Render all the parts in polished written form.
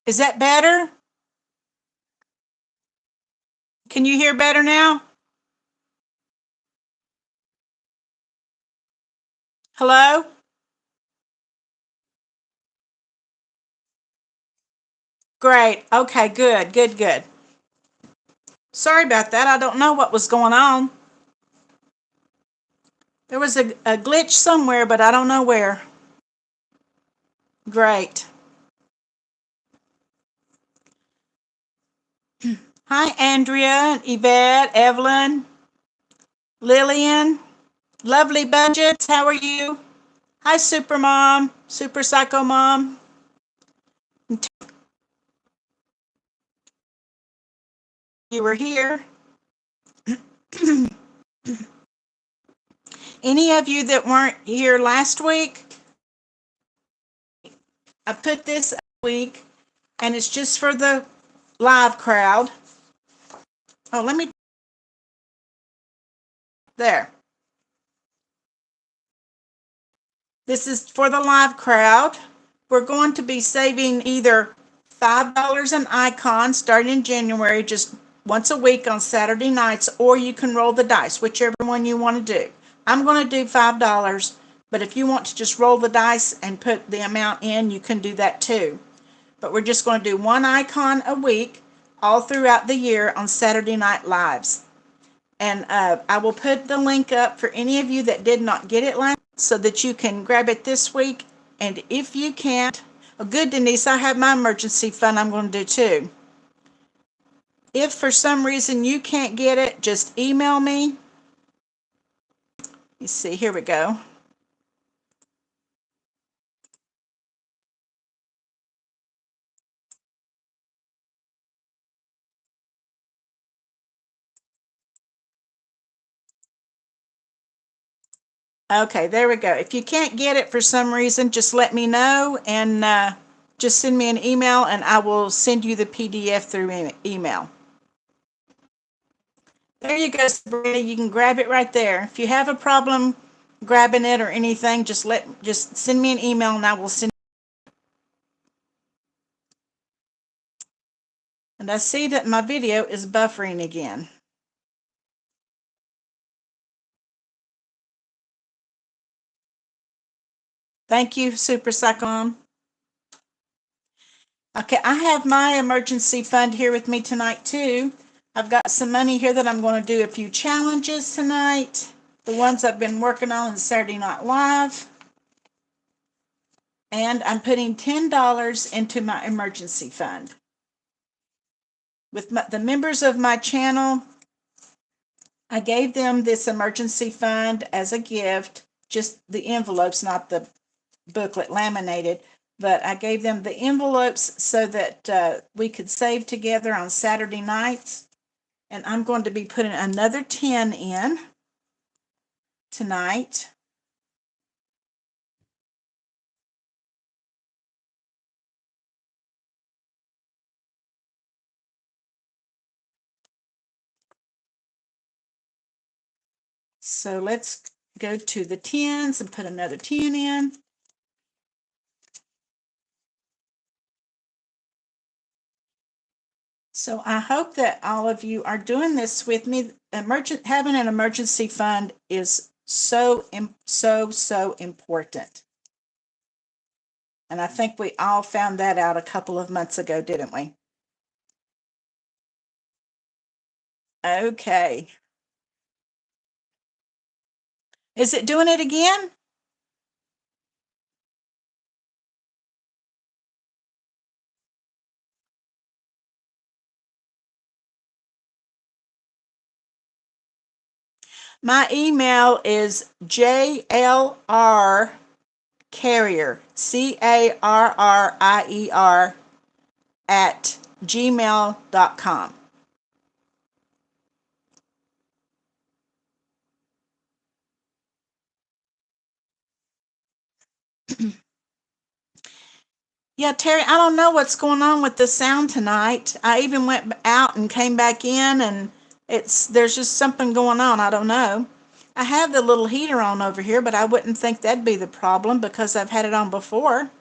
Is that better? Can you hear better now? Hello? Great. Okay, good, good, good. Sorry about that. I don't know what was going on. There was a glitch somewhere, but I don't know where. Great. Hi, Andrea, Yvette, Evelyn, Lillian, lovely budgets. How are you? Hi, Super Mom, Super Psycho Mom. You were here. Any of you that weren't here last week, I put this week, and it's just for the live crowd. Oh, let me, there. This is for the live crowd. We're going to be saving either $5 an icon starting in January, just once a week on Saturday nights, or you can roll the dice, whichever one you want to do. I'm going to do $5, but if you want to just roll the dice and put the amount in, you can do that too. But we're just going to do one icon a week all throughout the year on Saturday Night Lives. And I will put the link up for any of you that did not get it last, so that you can grab it this week. And if you can't, oh, good, Denise, I have my emergency fund I'm going to do too. If for some reason you can't get it, just email me. You see, here we go. Okay, there we go. If you can't get it for some reason, just let me know, and just send me an email and I will send you the PDF through email. There you go, Sabrina. You can grab it right there. If you have a problem grabbing it or anything, just send me an email and I will send. And I see that my video is buffering again. Thank you, Super Cyclone. Okay, I have my emergency fund here with me tonight too. I've got some money here that I'm going to do a few challenges tonight. The ones I've been working on Saturday Night Live. And I'm putting $10 into my emergency fund. With the members of my channel, I gave them this emergency fund as a gift, just the envelopes, not the booklet laminated, but I gave them the envelopes so that we could save together on Saturday nights. And I'm going to be putting another 10 in tonight. So let's go to the 10s and put another 10 in. So I hope that all of you are doing this with me. Having an emergency fund is so important. And I think we all found that out a couple of months ago, didn't we? Okay. Is it doing it again? My email is JLR Carrier, CARRIER at gmail.com. Yeah, Terry, I don't know what's going on with the sound tonight. I even went out and came back in, and there's just something going on. I don't know. I have the little heater on over here, but I wouldn't think that'd be the problem because I've had it on before.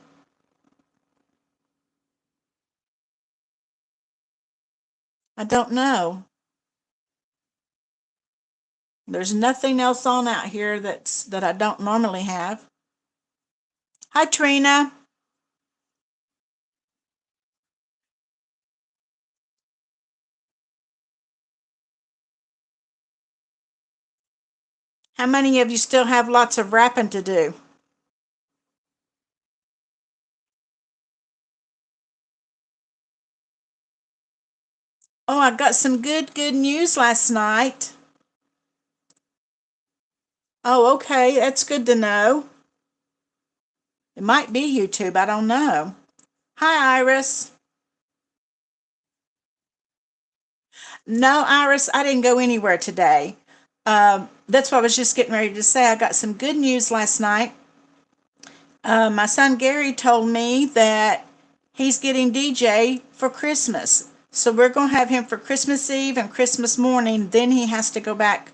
I don't know. There's nothing else on out here that I don't normally have. Hi, Trina. How many of you still have lots of wrapping to do? Oh, I got some good news last night. Oh, okay. That's good to know. It might be YouTube. I don't know. Hi, Iris. No, Iris, I didn't go anywhere today. That's what I was just getting ready to say. I got some good news last night. My son Gary told me that he's getting DJ for Christmas. So we're going to have him for Christmas Eve and Christmas morning. Then he has to go back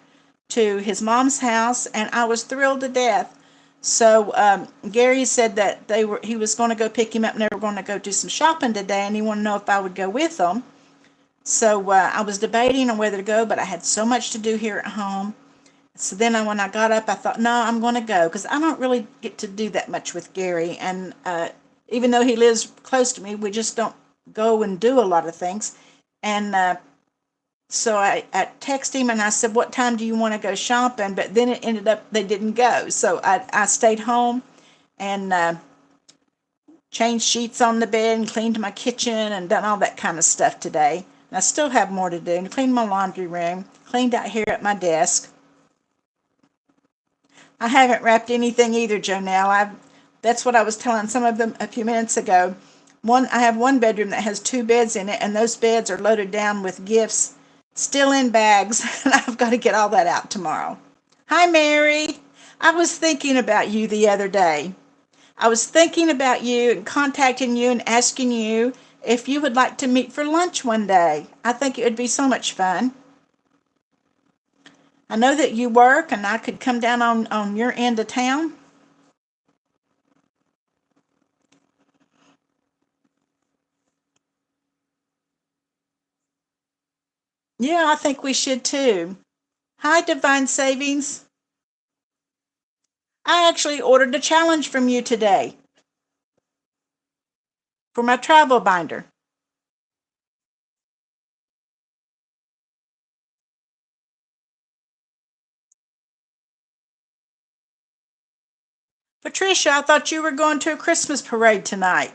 to his mom's house, and I was thrilled to death. So Gary said that he was going to go pick him up, and they were going to go do some shopping today, and he wanted to know if I would go with them. So I was debating on whether to go, but I had so much to do here at home. So then when I got up, I thought, no, I'm going to go because I don't really get to do that much with Gary. And even though he lives close to me, we just don't go and do a lot of things. And so I texted him and I said, what time do you want to go shopping? But then it ended up they didn't go. So I stayed home and changed sheets on the bed and cleaned my kitchen and done all that kind of stuff today. And I still have more to do. And cleaned my laundry room, cleaned out here at my desk. I haven't wrapped anything either, Jonelle. That's what I was telling some of them a few minutes ago. I have one bedroom that has two beds in it, and those beds are loaded down with gifts, still in bags, and I've got to get all that out tomorrow. Hi, Mary. I was thinking about you the other day. I was thinking about you and contacting you and asking you if you would like to meet for lunch one day. I think it would be so much fun. I know that you work, and I could come down on your end of town. Yeah, I think we should too. Hi, Divine Savings. I actually ordered a challenge from you today for my travel binder. Patricia, I thought you were going to a Christmas parade tonight.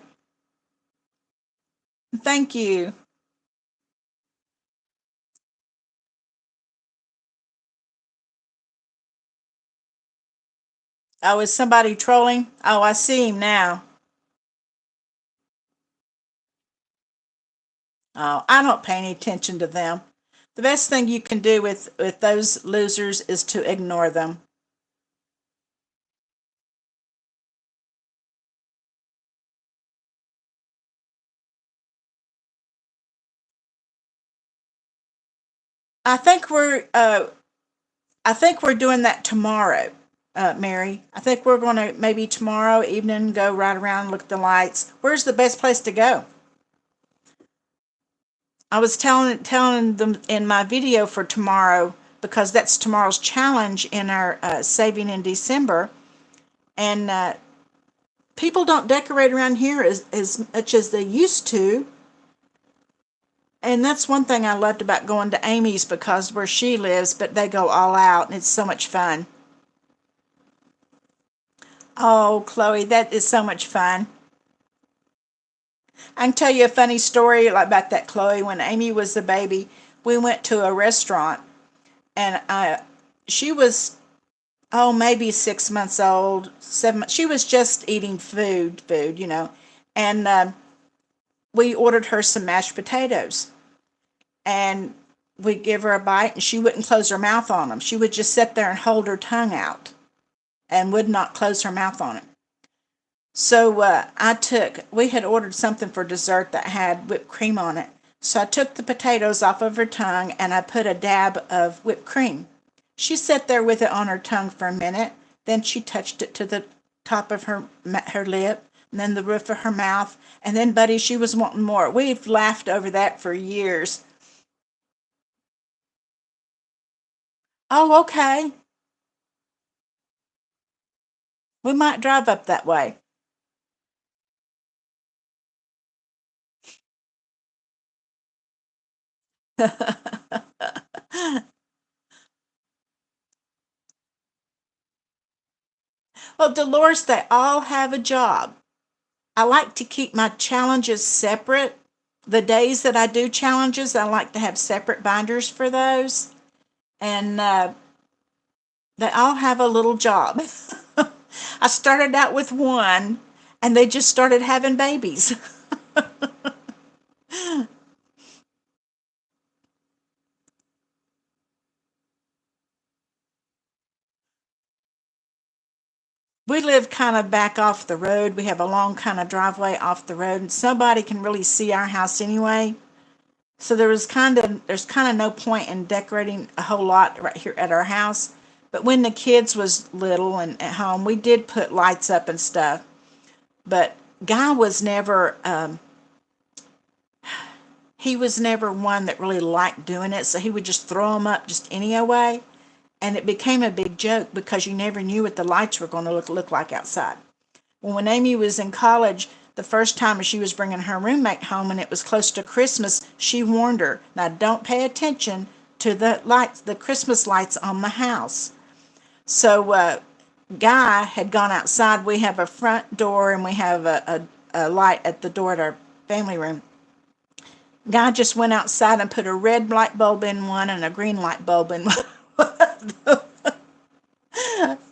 Thank you. Oh, is somebody trolling? Oh, I see him now. Oh, I don't pay any attention to them. The best thing you can do with those losers is to ignore them. I think we're uh, I think we're doing that tomorrow, Mary. I think we're going to maybe tomorrow evening go right around, look at the lights. Where's the best place to go? I was telling them in my video for tomorrow because that's tomorrow's challenge in our saving in December, and people don't decorate around here as much as they used to. And that's one thing I loved about going to Amy's because where she lives, but they go all out and it's so much fun. Oh, Chloe, that is so much fun. I can tell you a funny story about that, Chloe. When Amy was a baby, we went to a restaurant, and she was, oh, maybe 6 months old, 7 months. She was just eating food. And we ordered her some mashed potatoes, and we give her a bite, and she wouldn't close her mouth on them. She would just sit there and hold her tongue out and would not close her mouth on it. So we had ordered something for dessert that had whipped cream on it. So I took the potatoes off of her tongue and I put a dab of whipped cream. She sat there with it on her tongue for a minute. Then she touched it to the top of her lip, and then the roof of her mouth. And then, buddy, she was wanting more. We've laughed over that for years. Oh, okay. We might drive up that way. Well, Dolores, they all have a job. I like to keep my challenges separate. The days that I do challenges, I like to have separate binders for those. And they all have a little job. I started out with one, and they just started having babies. We live kind of back off the road. We have a long kind of driveway off the road, and somebody can really see our house anyway. So there's kind of no point in decorating a whole lot right here at our house. But when the kids was little and at home, we did put lights up and stuff. But Guy was never he was never one that really liked doing it, so he would just throw them up just any way, and it became a big joke because you never knew what the lights were going to look like outside. Well, when Amy was in college, the first time she was bringing her roommate home and it was close to Christmas, she warned her, now don't pay attention to the lights, the Christmas lights on the house. So Guy had gone outside. We have a front door and we have a light at the door at our family room. Guy just went outside and put a red light bulb in one and a green light bulb in one.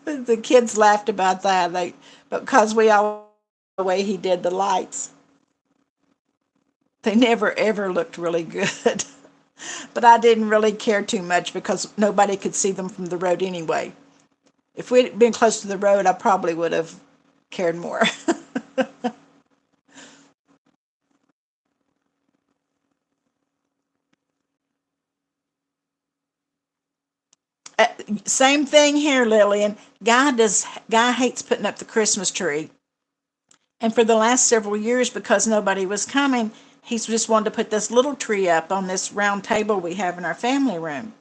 The kids laughed about that. Because we all the way he did the lights, they never ever looked really good. But I didn't really care too much because nobody could see them from the road anyway. If we'd been close to the road, I probably would have cared more. Uh, Same thing here, Lillian. Guy hates putting up the Christmas tree. And for the last several years, because nobody was coming, he's just wanted to put this little tree up on this round table we have in our family room.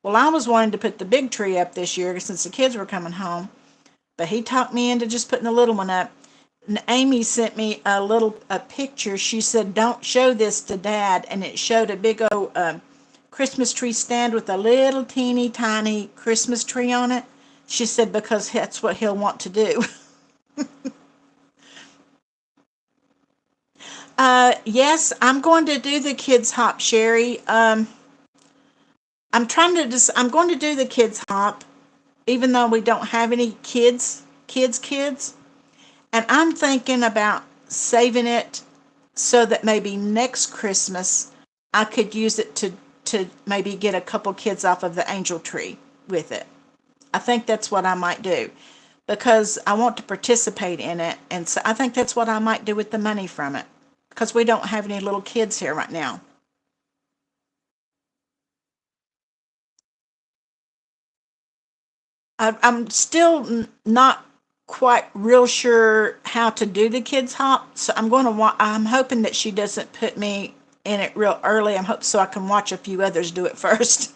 Well, I was wanting to put the big tree up this year since the kids were coming home, but he talked me into just putting the little one up. And Amy sent me a picture. She said, "Don't show this to Dad," and it showed a big old Christmas tree stand with a little teeny tiny Christmas tree on it. She said because that's what he'll want to do. Yes, I'm going to do the kids hop, Sherry. I'm going to do the kids hop, even though we don't have any kids. And I'm thinking about saving it so that maybe next Christmas I could use it to maybe get a couple kids off of the angel tree with it. I think that's what I might do because I want to participate in it. And so I think that's what I might do with the money from it because we don't have any little kids here right now. I'm still not quite real sure how to do the kids hop, so I'm hoping that she doesn't put me in it real early. I'm hope so I can watch a few others do it first.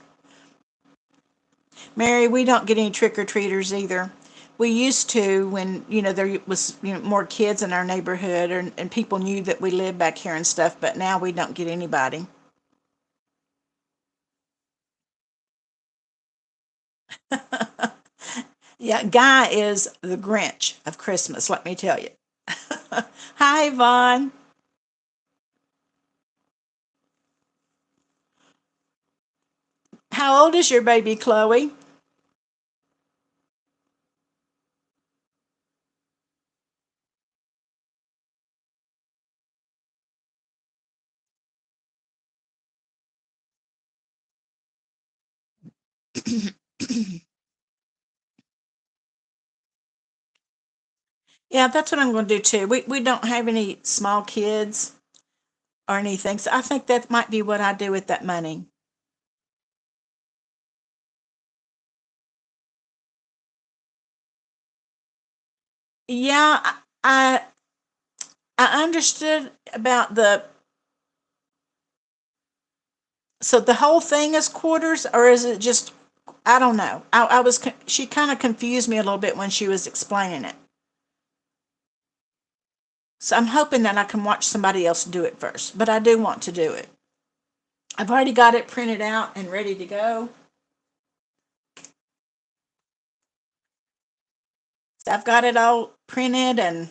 Mary, we don't get any trick or treaters either. We used to when there was more kids in our neighborhood and people knew that we lived back here and stuff, but now we don't get anybody. Yeah, Guy is the Grinch of Christmas, let me tell you. Hi, Yvonne. How old is your baby, Chloe? Yeah, that's what I'm going to do too. We don't have any small kids or anything, so I think that might be what I do with that money. Yeah, I I understood about the so the whole thing is quarters, or is it just I don't know. She kind of confused me a little bit when she was explaining it. So I'm hoping that I can watch somebody else do it first, but I do want to do it. I've already got it printed out and ready to go. So I've got it all printed and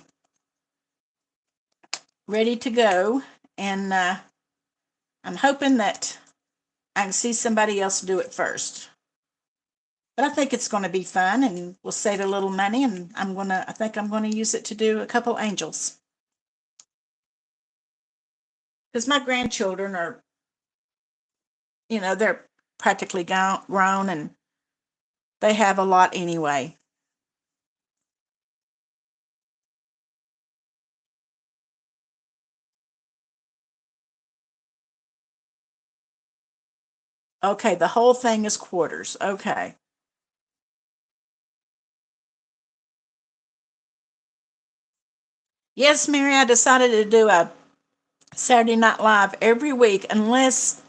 ready to go. And I'm hoping that I can see somebody else do it first. But I think it's going to be fun and we'll save a little money. And I think I'm going to use it to do a couple angels. Because my grandchildren are, they're practically grown and they have a lot anyway. Okay, the whole thing is quarters. Okay. Yes, Mary, I decided to do a Saturday Night Live every week unless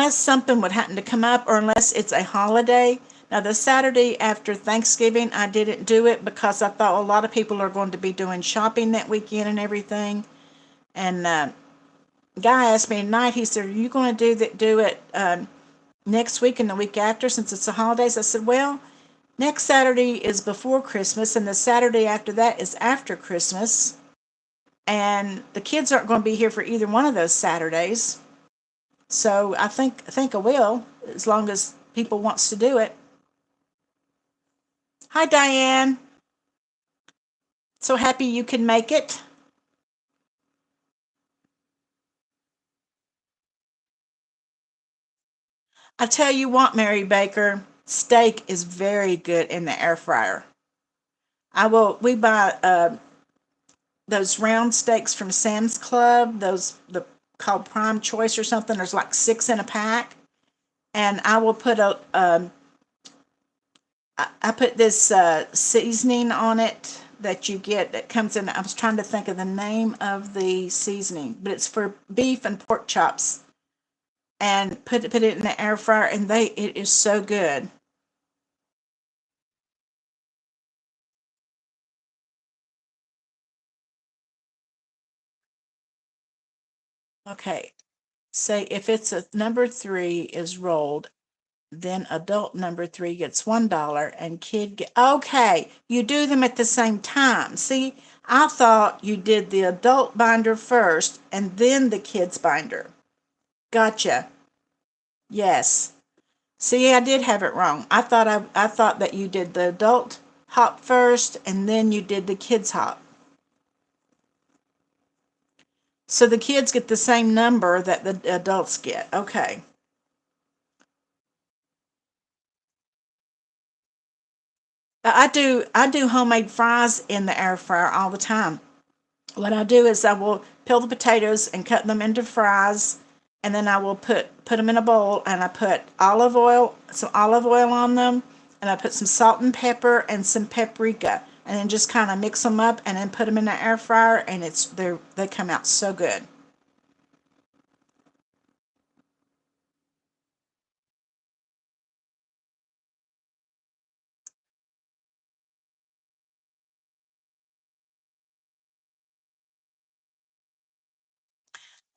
something would happen to come up or unless it's a holiday. Now, the Saturday after Thanksgiving, I didn't do it because I thought a lot of people are going to be doing shopping that weekend and everything. And guy asked me tonight, he said, "Are you going to do it next week and the week after since it's the holidays?" I said, "Well, next Saturday is before Christmas, and the Saturday after that is after Christmas. And the kids aren't going to be here for either one of those Saturdays. So I think I will, as long as people wants to do it." Hi, Diane. So happy you can make it. I tell you what, Mary Baker, steak is very good in the air fryer. We buy those round steaks from Sam's Club, called Prime Choice or something. There's like 6 in a pack. And I will put I put this seasoning on it that you get that comes in. I was trying to think of the name of the seasoning, but it's for beef and pork chops. And put it in the air fryer, and it is so good. Okay, say if it's a number 3 is rolled, then adult number 3 gets $1 and kid get. Okay, you do them at the same time. See, I thought you did the adult binder first and then the kids binder. Gotcha. Yes. See, I did have it wrong. I thought that you did the adult hop first and then you did the kids hop. So the kids get the same number that the adults get. Okay. I do homemade fries in the air fryer all the time. What I do is I will peel the potatoes and cut them into fries, and then I will put them in a bowl, and I put some olive oil on them, and I put some salt and pepper and some paprika, and then just kind of mix them up, and then put them in the air fryer, and they come out so good.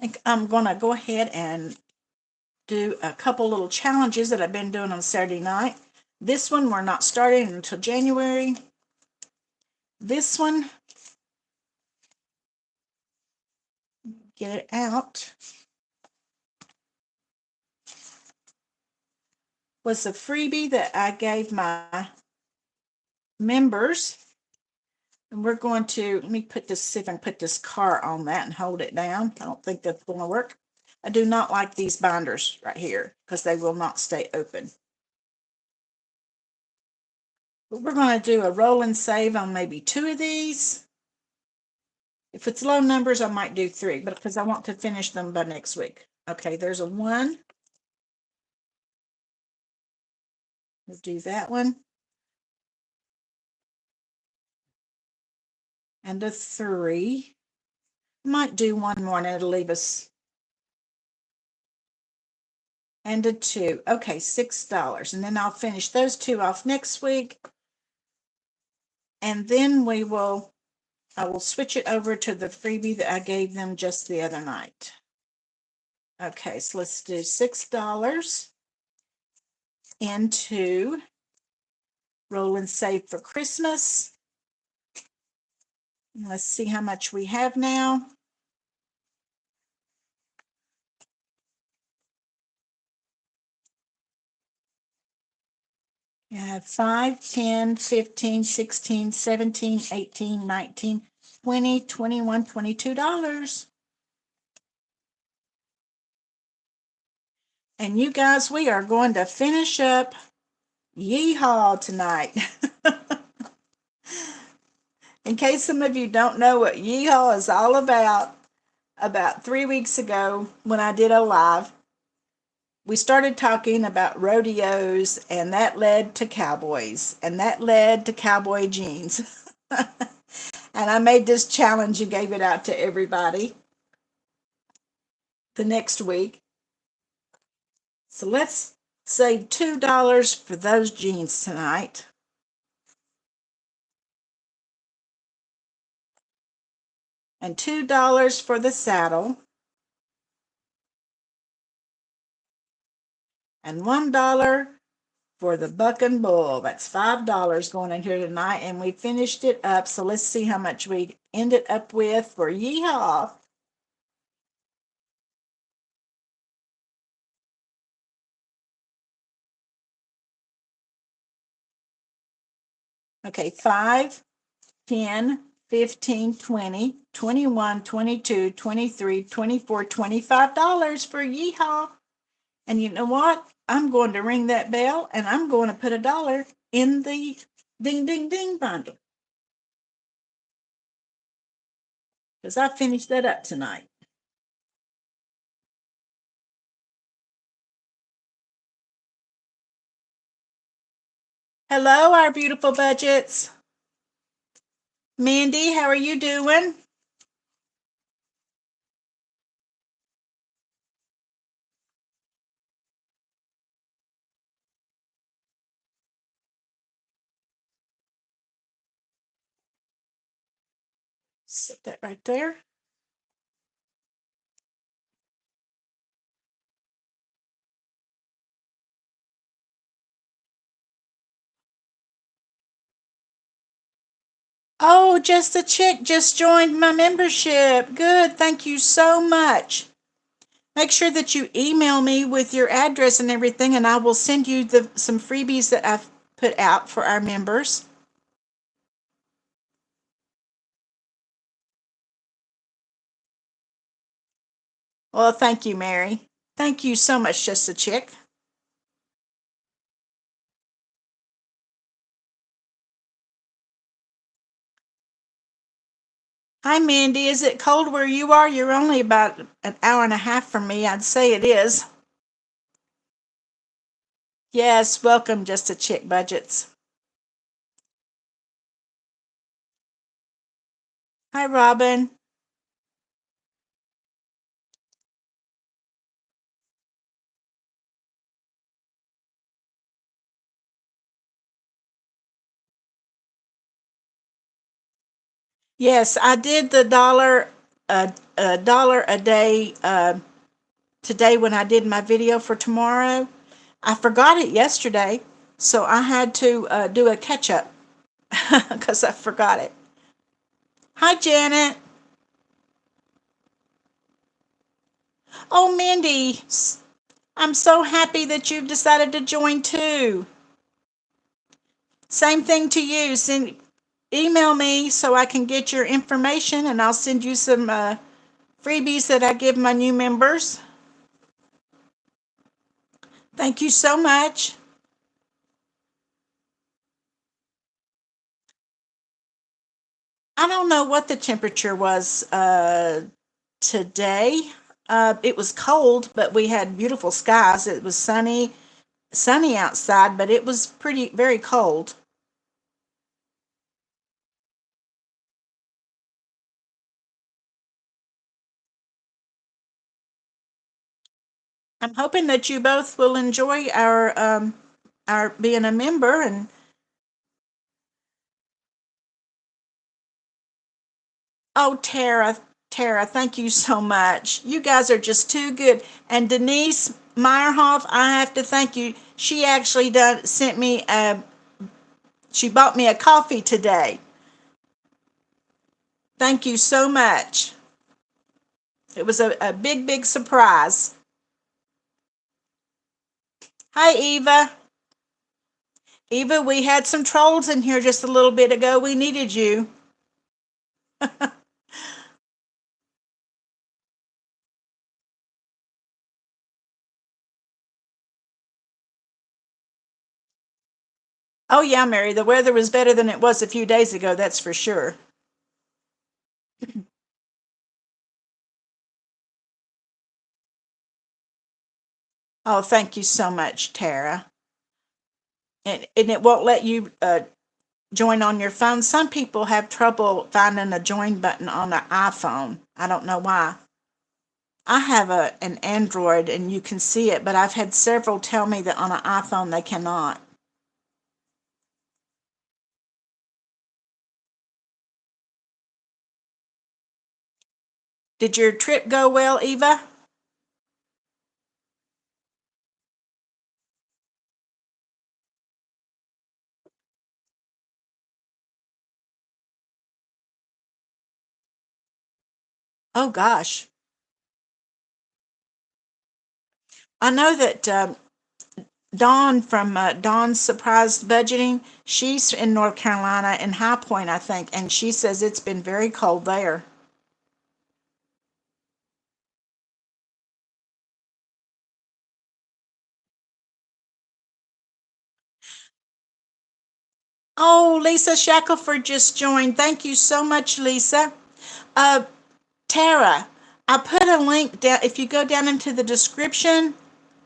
I think I'm gonna go ahead and do a couple little challenges that I've been doing on Saturday night. This one we're not starting until January. This one, get it out, was a freebie that I gave my members. And we're going to, let me see if I can put this car on that and hold it down. I don't think that's going to work. I do not like these binders right here because they will not stay open. But we're going to do a roll and save on maybe 2 of these. If it's low numbers, I might do 3, but because I want to finish them by next week. Okay, there's a 1. We'll do that one. And a 3. Might do one more and it'll leave us and a 2. Okay, $6. And then I'll finish those two off next week. And then I will switch it over to the freebie that I gave them just the other night. Okay, so let's do $6 into roll and save for Christmas. Let's see how much we have now. You have 5, 10, 15, 16, 17, 18, 19, 20, 21, $22. And you guys, we are going to finish up Yeehaw tonight. In case some of you don't know what Yeehaw is all about 3 weeks ago when I did a live, we started talking about rodeos, and that led to cowboys, and that led to cowboy jeans. And I made this challenge and gave it out to everybody the next week. So let's save $2 for those jeans tonight. And $2 for the saddle. And $1 for the buck and bull. That's $5 going in here tonight. And we finished it up. So let's see how much we ended up with for Yeehaw. Okay, 5, 10, 15, 20, 21, 22, 23, 24, $25 for Yeehaw. And you know what? I'm going to ring that bell and I'm going to put $1 in the ding, ding, ding bundle. Because I finished that up tonight. Hello, our beautiful budgets. Mandy, how are you doing? Set that right there. Oh, just a chick just joined my membership. Good. Thank you so much. Make sure that you email me with your address and everything, and I will send you some freebies that I've put out for our members. Well, thank you, Mary. Thank you so much, Just a Chick. Hi, Mandy. Is it cold where you are? You're only about an hour and a half from me. I'd say it is. Yes, welcome, Just a Chick Budgets. Hi, Robin. Yes, I did the dollar a day today when I did my video for tomorrow. I forgot it yesterday, so I had to do a catch up because I forgot it. Hi, Janet. Oh, Mindy, I'm so happy that you've decided to join too. Same thing to you. Email me so I can get your information, and I'll send you some freebies that I give my new members. Thank you so much. I don't know what the temperature was today. It was cold, but we had beautiful skies. It was sunny outside, but it was very cold. I'm hoping that you both will enjoy our being a member. And oh, Tara, thank you so much. You guys are just too good. And Denise Meyerhoff, I have to thank you. She actually done sent me a. She bought me a coffee today. Thank you so much. It was a big, big surprise. Hi, Eva. Eva, we had some trolls in here just a little bit ago. We needed you. Oh, yeah, Mary, the weather was better than it was a few days ago, that's for sure. Oh, thank you so much, Tara. And it won't let you join on your phone. Some people have trouble finding a join button on an iPhone. I don't know why. I have an Android and you can see it, but I've had several tell me that on an iPhone they cannot. Did your trip go well, Eva? Oh, gosh. I know that Dawn from Dawn's Surprise Budgeting, she's in North Carolina in High Point, I think, and she says it's been very cold there. Oh, Lisa Shackelford just joined. Thank you so much, Lisa. Uh, Tara, I put a link down. If you go down into the description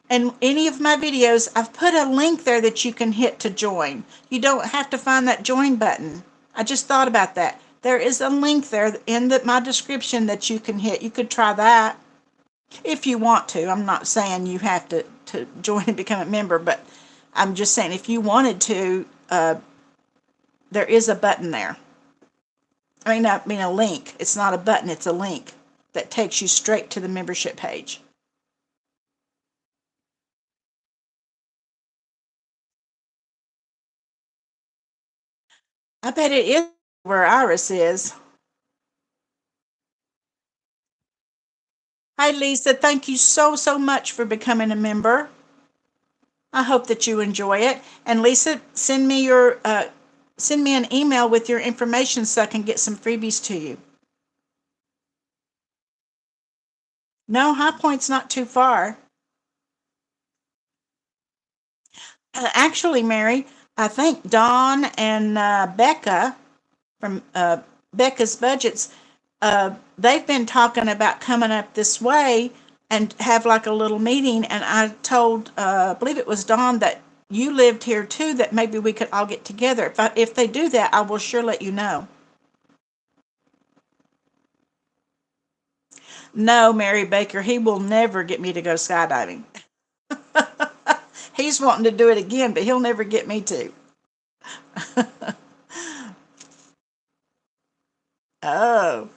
and any of my videos, I've put a link there that you can hit to join. You don't have to find that join button. I just thought about that. There is a link there in my description that you can hit. You could try that if you want to. I'm not saying you have to join and become a member, but I'm just saying if you wanted to, there is a button there. I mean a link. It's not a button, it's a link that takes you straight to the membership page. I bet it is where Iris is. Hi, Lisa. Thank you so much for becoming a member. I hope that you enjoy it. And Lisa, send me an email with your information so I can get some freebies to you. No, High Point's not too far. Actually, Mary, I think Dawn and Becca from Becca's Budgets, they've been talking about coming up this way and have like a little meeting. And I told, I believe it was Dawn, that you lived here too, that maybe we could all get together. If they do that, I will sure let you know. No, Mary Baker, he will never get me to go skydiving. He's wanting to do it again, but he'll never get me to. Oh,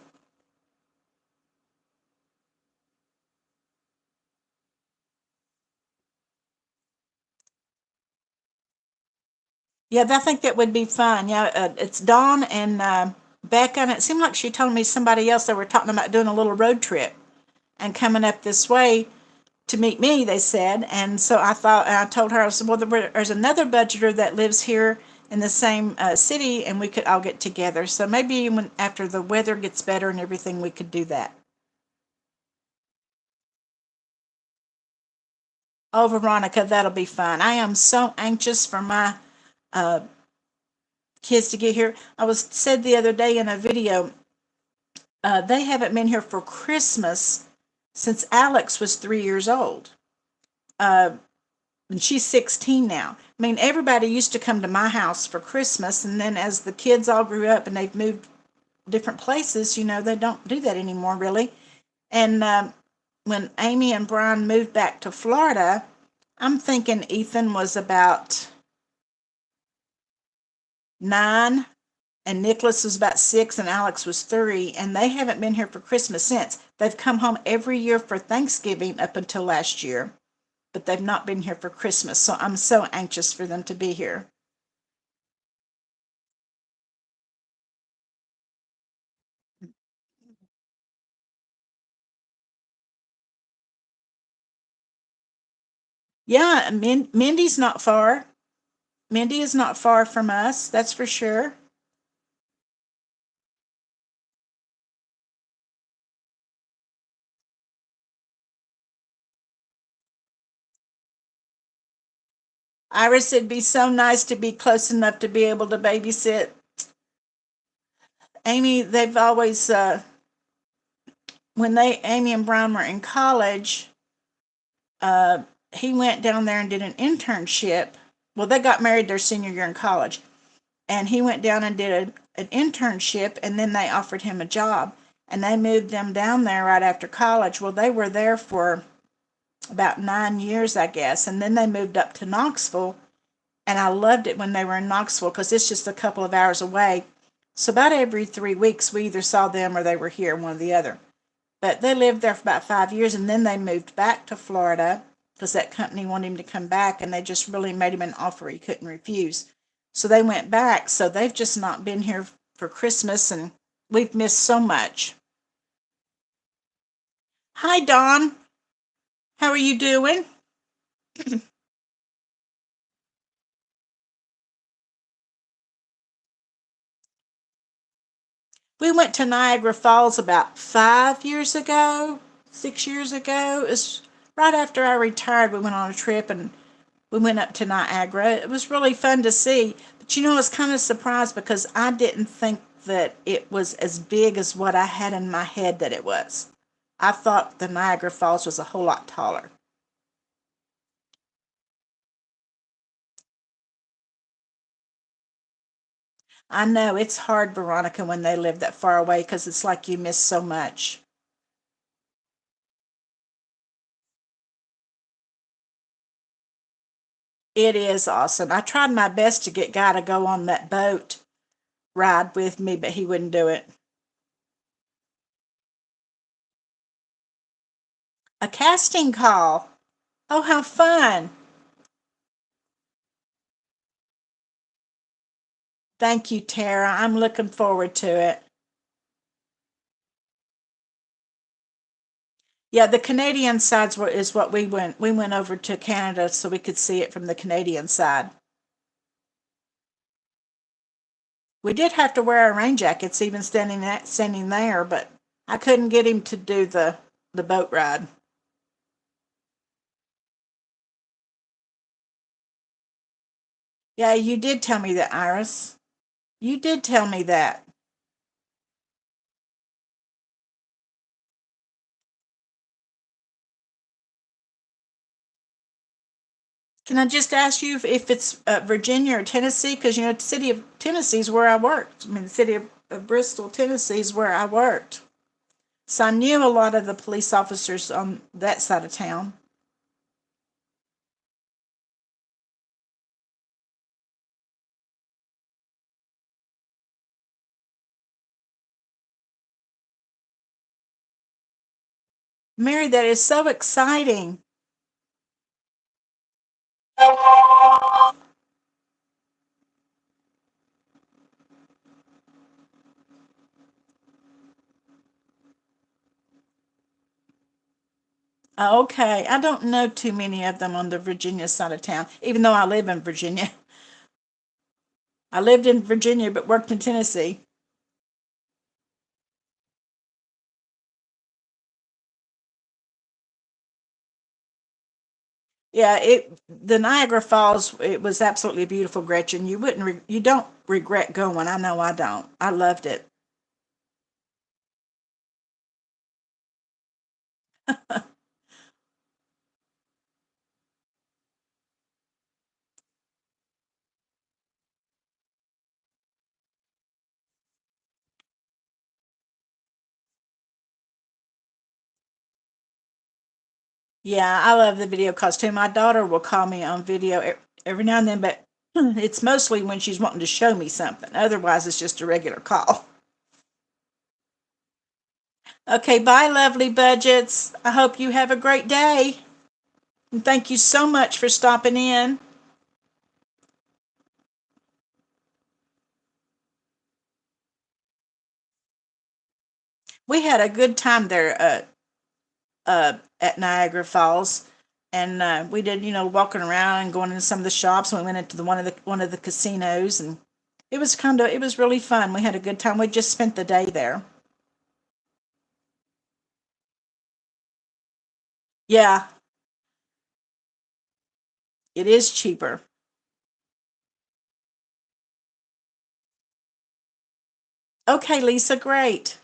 yeah, I think that would be fun. Yeah, it's Dawn and Becca, and it seemed like she told me somebody else they were talking about doing a little road trip and coming up this way to meet me, they said. And so I told her, I said, well, there's another budgeter that lives here in the same city, and we could all get together. So maybe when after the weather gets better and everything, we could do that. Oh, Veronica, that'll be fun. I am so anxious for my uh, kids to get here. I was said the other day in a video, they haven't been here for Christmas since Alex was 3 years old. Uh, and she's 16 now. I mean, everybody used to come to my house for Christmas, and then as the kids all grew up and they've moved different places, they don't do that anymore really. And when Amy and Brian moved back to Florida, I'm thinking Ethan was about 9 and Nicholas was about 6 and Alex was 3, and they haven't been here for Christmas since. They've come home every year for Thanksgiving up until last year, but they've not been here for Christmas. So I'm so anxious for them to be here. Yeah, Mindy's not far. Mindy is not far from us, that's for sure. Iris, it'd be so nice to be close enough to be able to babysit. Amy, they've always, when Amy and Brian were in college, uh, he went down there and did an internship. Well, they got married their senior year in college, and he went down and did an internship, and then they offered him a job, and they moved them down there right after college. Well, they were there for about 9 years, I guess, and then they moved up to Knoxville, and I loved it when they were in Knoxville because it's just a couple of hours away. So about every 3 weeks, we either saw them or they were here, one or the other. But they lived there for about 5 years, and then they moved back to Florida because that company wanted him to come back, and they just really made him an offer he couldn't refuse. So they went back. So they've just not been here for Christmas, and we've missed so much. Hi, Dawn. How are you doing? We went to Niagara Falls about 5 years ago, 6 years ago. It was right after I retired. We went on a trip and we went up to Niagara. It was really fun to see. But I was kind of surprised because I didn't think that it was as big as what I had in my head that it was. I thought the Niagara Falls was a whole lot taller. I know it's hard, Veronica, when they live that far away because it's like you miss so much. It is awesome. I tried my best to get Guy to go on that boat ride with me, but he wouldn't do it. A casting call. Oh, how fun. Thank you, Tara. I'm looking forward to it. Yeah, the Canadian side is what we went. We went over to Canada so we could see it from the Canadian side. We did have to wear our rain jackets even standing there, but I couldn't get him to do the boat ride. Yeah, you did tell me that, Iris. You did tell me that. Can I just ask you if it's Virginia or Tennessee? Because the city of Tennessee is where I worked. I mean, the city of Bristol, Tennessee is where I worked. So I knew a lot of the police officers on that side of town. Mary, that is so exciting. Okay, I don't know too many of them on the Virginia side of town, even though I live in Virginia. I lived in Virginia but worked in Tennessee. Yeah, the Niagara Falls. It was absolutely beautiful, Gretchen. You don't regret going. I know I don't. I loved it. Yeah, I love the video calls too. My daughter will call me on video every now and then, but it's mostly when she's wanting to show me something. Otherwise, it's just a regular call. Okay, bye, lovely budgets. I hope you have a great day. And thank you so much for stopping in. We had a good time there at Niagara Falls, and we did, walking around and going into some of the shops. And we went into one of the casinos, and it was really fun. We had a good time. We just spent the day there. Yeah, it is cheaper. Okay, Lisa, great.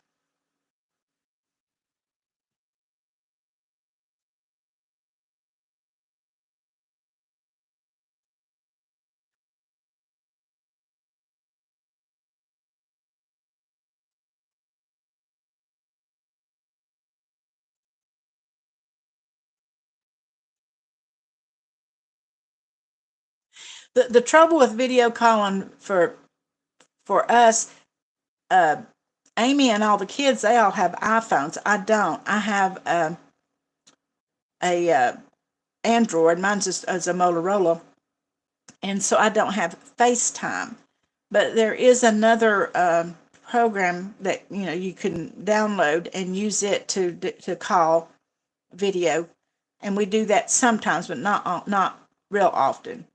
The trouble with video calling for us, uh, Amy and all the kids, they all have iPhones. I don't. I have a Android. Mine's just as a Motorola, and so I don't have FaceTime. But there is another program that you can download and use it to call video, and we do that sometimes, but not real often.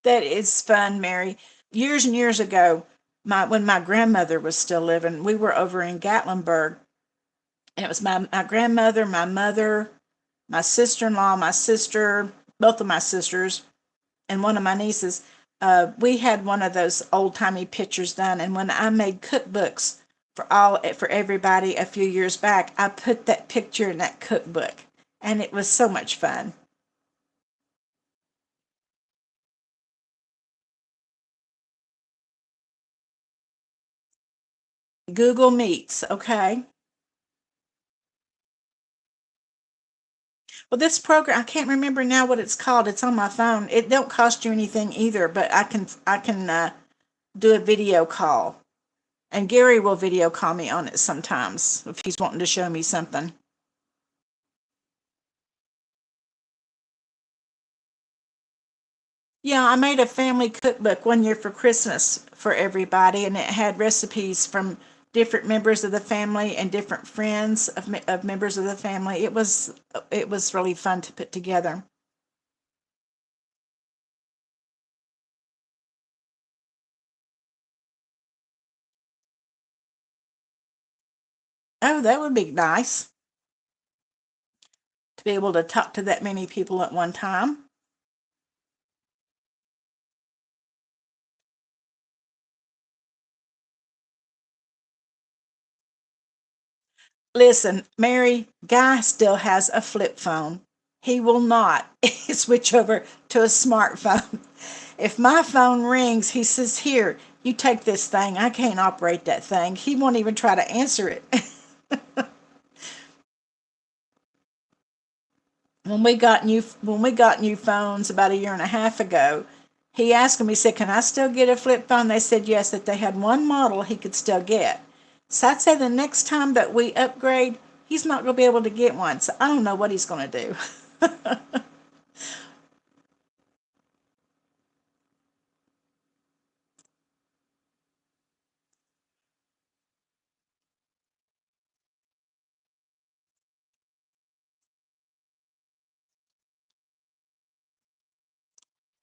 That is fun, Mary. Years and years ago, when my grandmother was still living, we were over in Gatlinburg, and it was my grandmother, my mother, my sister in law, my sister, both of my sisters, and one of my nieces. We had one of those old timey pictures done, and when I made cookbooks for everybody a few years back, I put that picture in that cookbook, and it was so much fun. Google Meets, okay. Well, this program, I can't remember now what it's called. It's on my phone. It don't cost you anything either, but I can do a video call. And Gary will video call me on it sometimes if he's wanting to show me something. Yeah, I made a family cookbook one year for Christmas for everybody, and it had recipes from different members of the family and different friends of members of the family. It was really fun to put together. Oh, that would be nice to be able to talk to that many people at one time. Listen, Mary, Guy still has a flip phone. He will not switch over to a smartphone. If my phone rings, he says, "Here, you take this thing. I can't operate that thing." He won't even try to answer it. When we got new phones about a year and a half ago, he asked me, he said, "Can I still get a flip phone?" They said yes, that they had one model he could still get. So I'd say the next time that we upgrade, he's not going to be able to get one. So I don't know what he's going to do.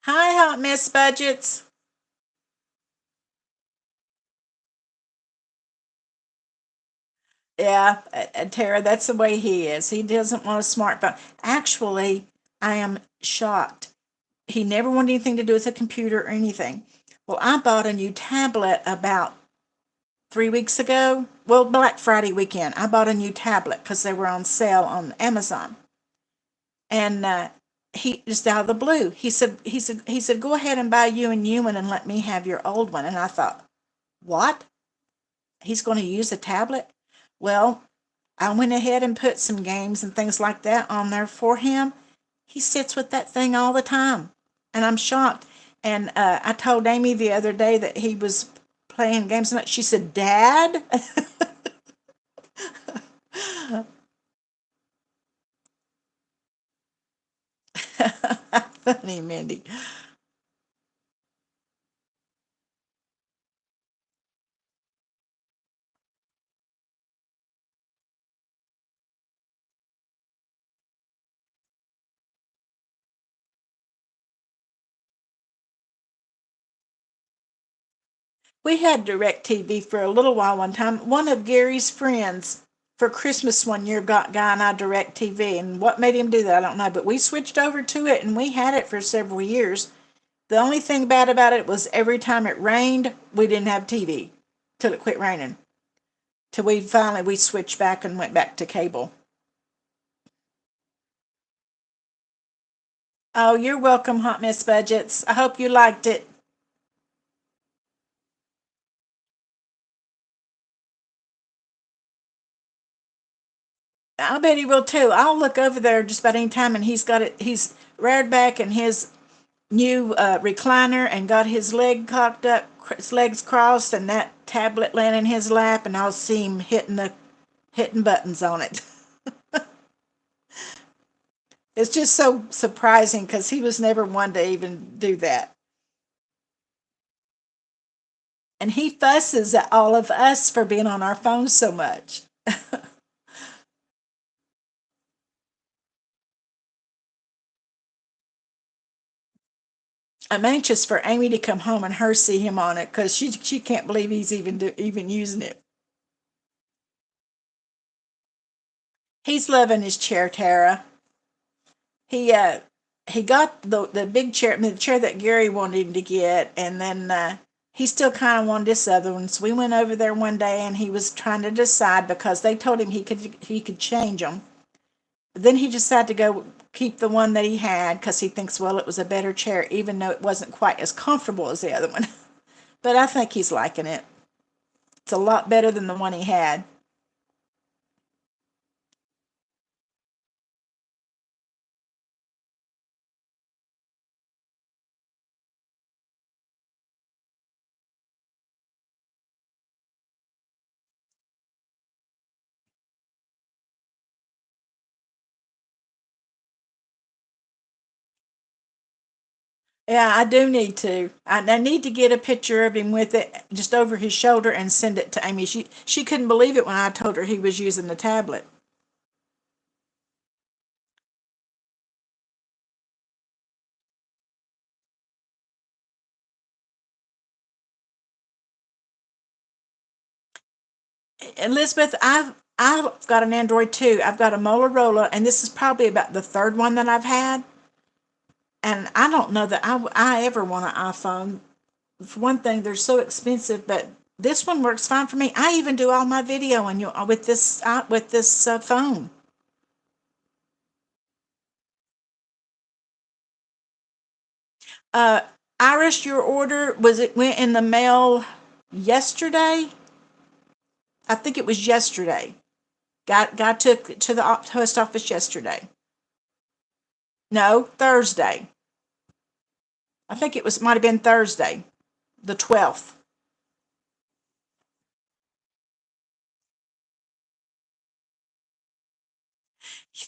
Hi, Hot Miss Budgets. Yeah, Tara, that's the way he is. He doesn't want a smartphone. Actually, I am shocked. He never wanted anything to do with a computer or anything. Well, I bought a new tablet about 3 weeks ago. Well, Black Friday weekend. I bought a new tablet because they were on sale on Amazon. And he just out of the blue, he said, "Go ahead and buy you a new one and let me have your old one." And I thought, what? he's going to use a tablet. Well, I went ahead and put some games and things like that on there for him. He sits with that thing all the time, and I'm shocked. And I told Amy the other day that he was playing games, and she said, "Dad." Funny, Mindy. We had DirecTV for a little while one time. One of Gary's friends for Christmas one year got Guy and I DirecTV, and what made him do that, I don't know. But we switched over to it, and we had it for several years. The only thing bad about it was every time it rained, we didn't have TV till it quit raining. Till we switched back and went back to cable. Oh, you're welcome, Hot Miss Budgets. I hope you liked it. I bet he will too. I'll look over there just about any time, and he's got it. He's reared back in his new recliner and got his leg cocked up, his legs crossed, and that tablet laying in his lap, and I'll see him hitting buttons on it. It's just so surprising because he was never one to even do that. And he fusses at all of us for being on our phones so much. I'm anxious for Amy to come home and her see him on it because she can't believe he's even using it. He's loving his chair, Tara. He uh he got the big chair, the chair that Gary wanted him to get, and then he still kind of wanted this other one. So we went over there one day, and he was trying to decide because they told him he could change them. But then he decided to go keep the one that he had because he thinks, well, it was a better chair, even though it wasn't quite as comfortable as the other one. But I think he's liking it. It's a lot better than the one he had. Yeah, I do need to. I need to get a picture of him with it just over his shoulder and send it to Amy. She couldn't believe it when I told her he was using the tablet. Elizabeth, I've got an Android too. I've got a Motorola, and this is probably about the third one that I've had. And I don't know that I ever want an iPhone. For one thing, they're so expensive, but this one works fine for me. I even do all my video and you with this phone. Uh, Iris, your order it went in the mail yesterday? I think it was yesterday. Got to the post office yesterday. No, Thursday. I think might have been Thursday, the 12th.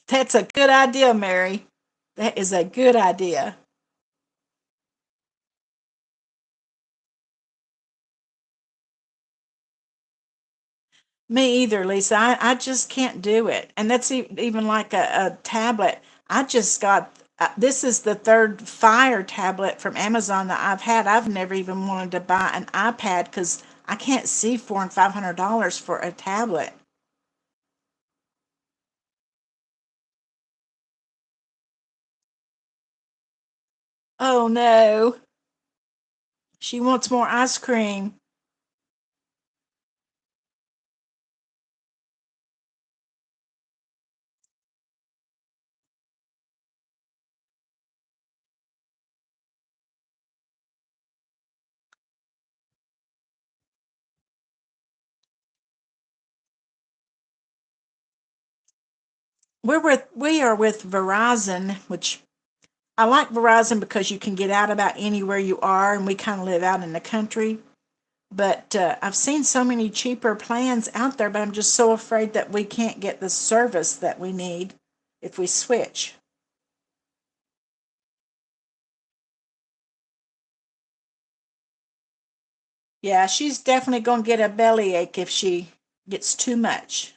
That's a good idea, Mary. That is a good idea. Me either, Lisa. I just can't do it. And that's even like a tablet. I just got this is the third Fire tablet from Amazon that I've had. I've never even wanted to buy an iPad because I can't see $400 and $500 for a tablet. Oh no, she wants more ice cream. We are with Verizon, which I like Verizon because you can get out about anywhere you are, and we kind of live out in the country. But I've seen so many cheaper plans out there, but I'm just so afraid that we can't get the service that we need if we switch. Yeah, she's definitely going to get a bellyache if she gets too much.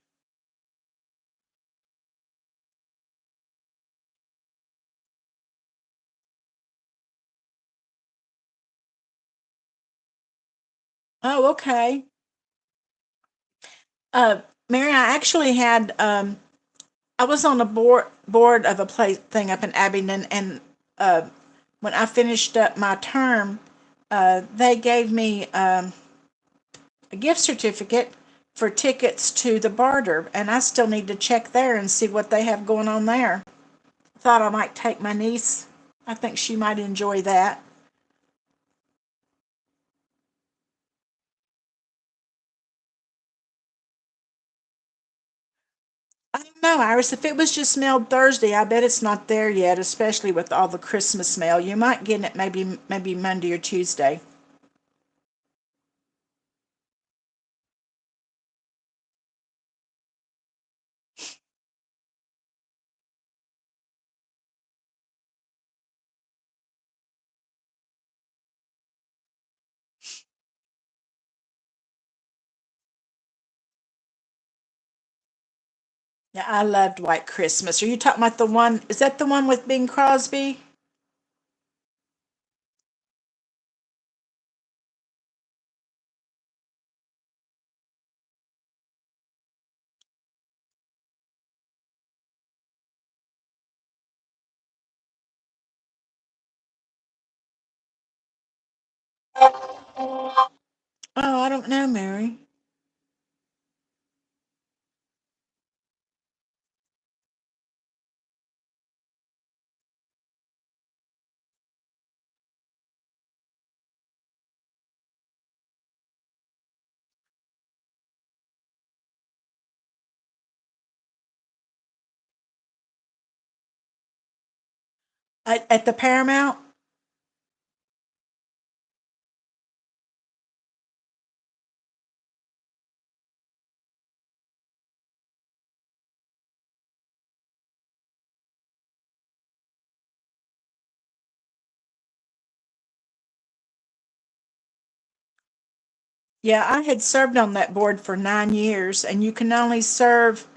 Oh, okay. Uh, Mary, I actually had I was on a board of a place thing up in Abingdon, and uh, when I finished up my term, they gave me a gift certificate for tickets to the barter, and I still need to check there and see what they have going on there. Thought I might take my niece. I think she might enjoy that. I don't know, Iris. If it was just mailed Thursday, I bet it's not there yet, especially with all the Christmas mail. You might get it maybe Monday or Tuesday. Yeah, I loved White Christmas. Are you talking about the one? Is that the one with Bing Crosby? Oh, I don't know, Mary. At the Paramount? Yeah, I had served on that board for 9 years, and you can only serve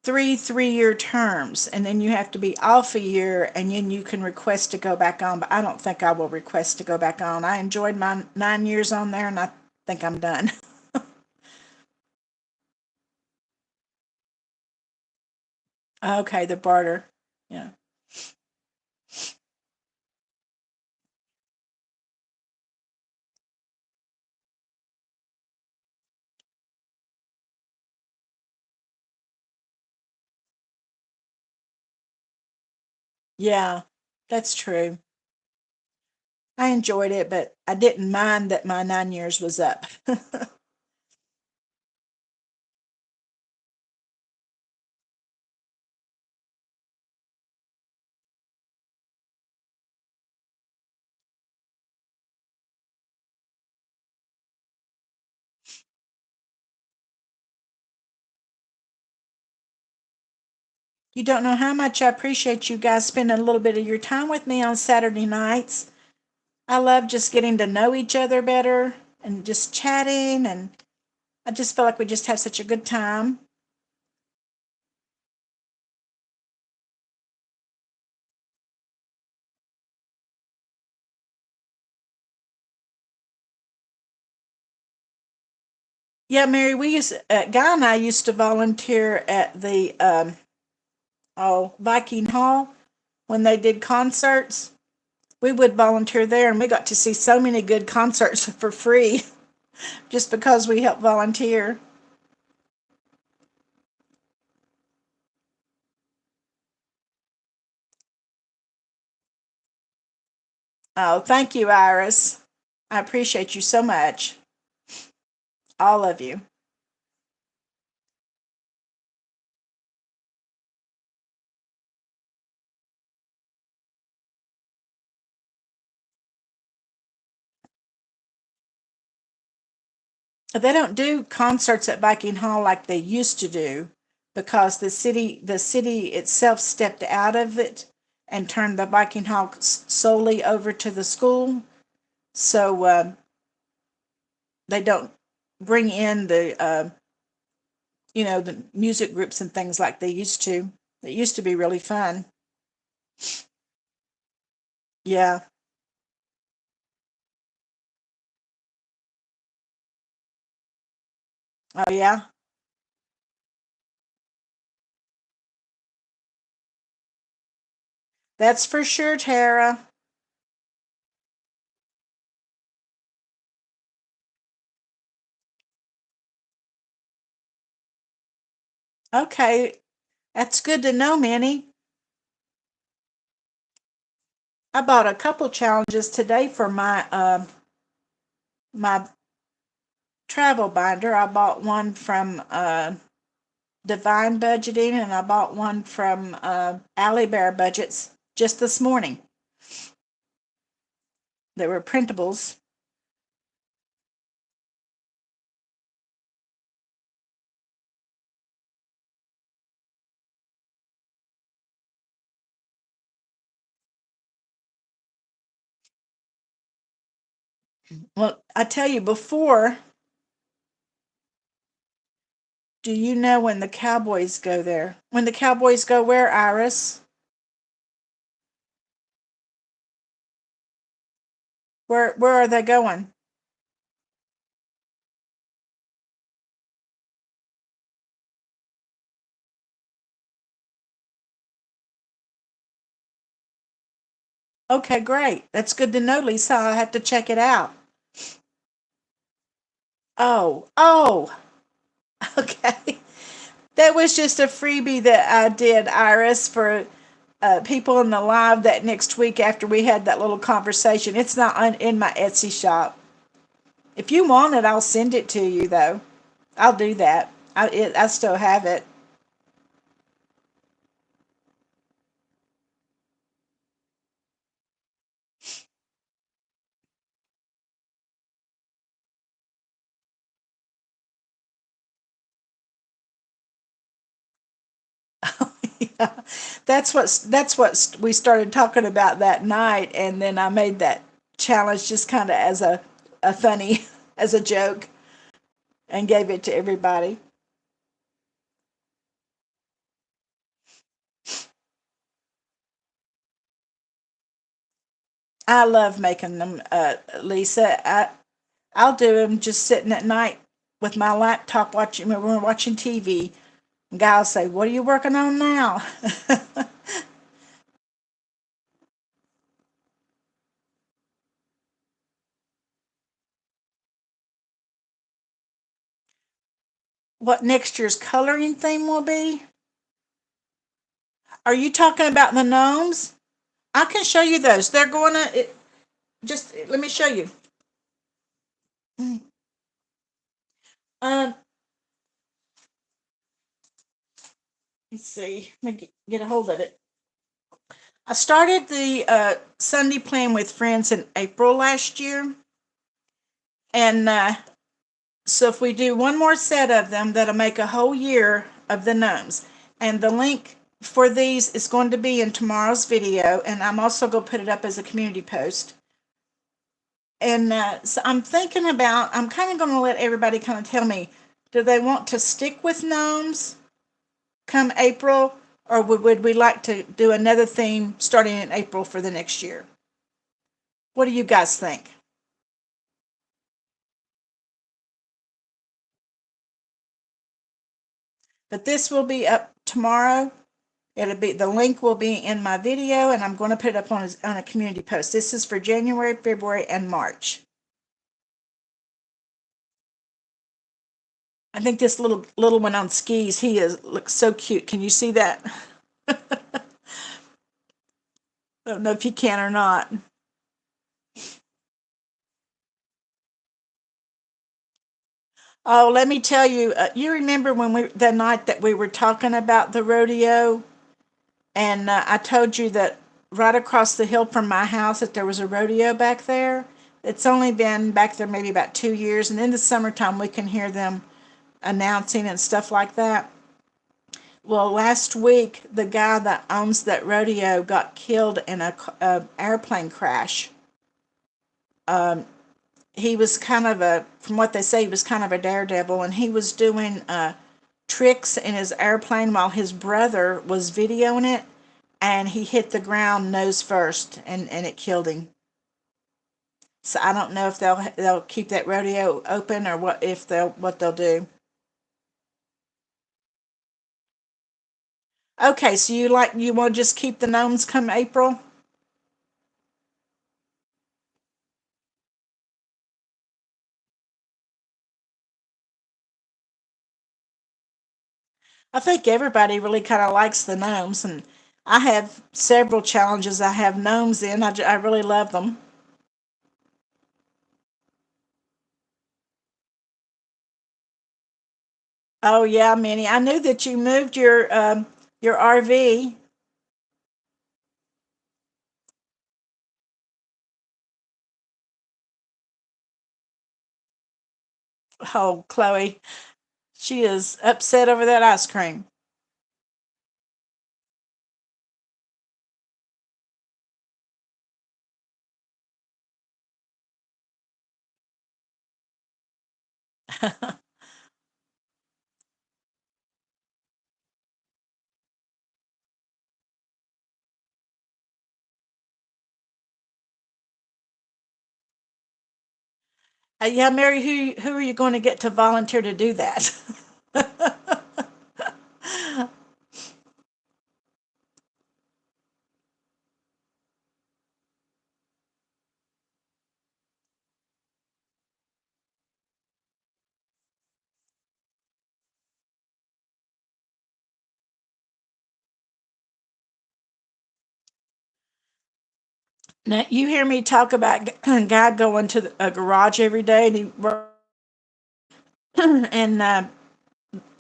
three-year terms, and then you have to be off a year, and then you can request to go back on. But I don't think I will request to go back on. I enjoyed my 9 years on there, and I think I'm done. Okay, the barter. Yeah. Yeah, that's true. I enjoyed it, but I didn't mind that my 9 years was up. You don't know how much I appreciate you guys spending a little bit of your time with me on Saturday nights. I love just getting to know each other better and just chatting, and I just feel like we just have such a good time. Yeah, Mary, Guy and I used to volunteer at the Viking Hall when they did concerts. We would volunteer there, and we got to see so many good concerts for free just because we helped volunteer. Oh, thank you, Iris. I appreciate you so much. All of you. They don't do concerts at Viking Hall like they used to do because the city itself stepped out of it and turned the Viking Hall solely over to the school. So they don't bring in the music groups and things like they used to. It used to be really fun. Yeah. Oh yeah. That's for sure, Tara. Okay, that's good to know, Minnie. I bought a couple challenges today for my travel binder. I bought one from Divine Budgeting, and I bought one from Alley Bear Budgets just this morning. They were printables. Well, I tell you before, do you know when the Cowboys go there? When the Cowboys go where, Iris? Where are they going? Okay, great. That's good to know, Lisa. I'll have to check it out. Oh, okay. That was just a freebie that I did, Iris, for people in the live that next week after we had that little conversation. It's not in my Etsy shop. If you want it, I'll send it to you, though. I'll do that. I still have it. Yeah, that's what we started talking about that night, and then I made that challenge just kind of as a funny as a joke and gave it to everybody. I love making them, Lisa. I'll do them just sitting at night with my laptop watching when we're watching TV. And guy will say, "What are you working on now?" What next year's coloring theme will be? Are you talking about the gnomes? I can show you those. They're going to just let me show you. Uh, let's see. Let me get a hold of it. I started the Sunday playing with friends in April last year, and so if we do one more set of them, that'll make a whole year of the gnomes. And the link for these is going to be in tomorrow's video, and I'm also going to put it up as a community post. And so I'm kind of going to let everybody kind of tell me, do they want to stick with gnomes come April, or would we like to do another theme starting in April for the next year? What do you guys think? But this will be up tomorrow. It'll be the link will be in my video, and I'm going to put it up on a community post. This is for January, February, and March. I think this little one on skis, he is looks so cute. Can you see that? I don't know if you can or not. Oh, let me tell you. You remember when the night that we were talking about the rodeo, and I told you that right across the hill from my house that there was a rodeo back there. It's only been back there maybe about 2 years, and in the summertime we can hear them announcing and stuff like that. Well, last week the guy that owns that rodeo got killed in a airplane crash. He was kind of from what they say, he was kind of a daredevil, and he was doing tricks in his airplane while his brother was videoing it, and he hit the ground nose first, and it killed him. So I don't know if they'll keep that rodeo open or what they'll do. Okay, so you want to just keep the gnomes come April? I think everybody really kind of likes the gnomes, and I have several challenges I have gnomes in. I really love them. Oh yeah, Minnie. I knew that you moved your RV. Oh, Chloe, she is upset over that ice cream. Yeah, Mary, who are you going to get to volunteer to do that? Now, you hear me talk about a guy going to a garage every day, and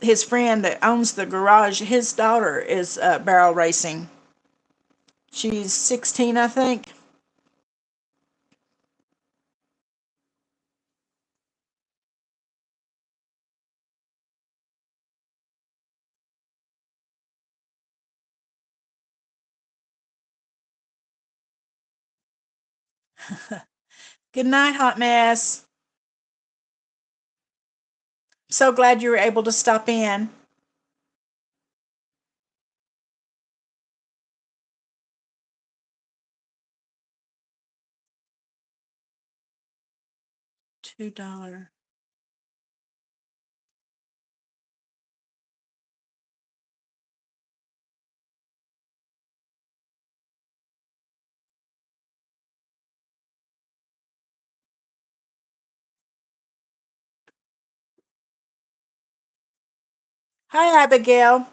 his friend that owns the garage, his daughter is barrel racing. She's 16, I think. Good night, hot mess. So glad you were able to stop in. $2. Hi, Abigail.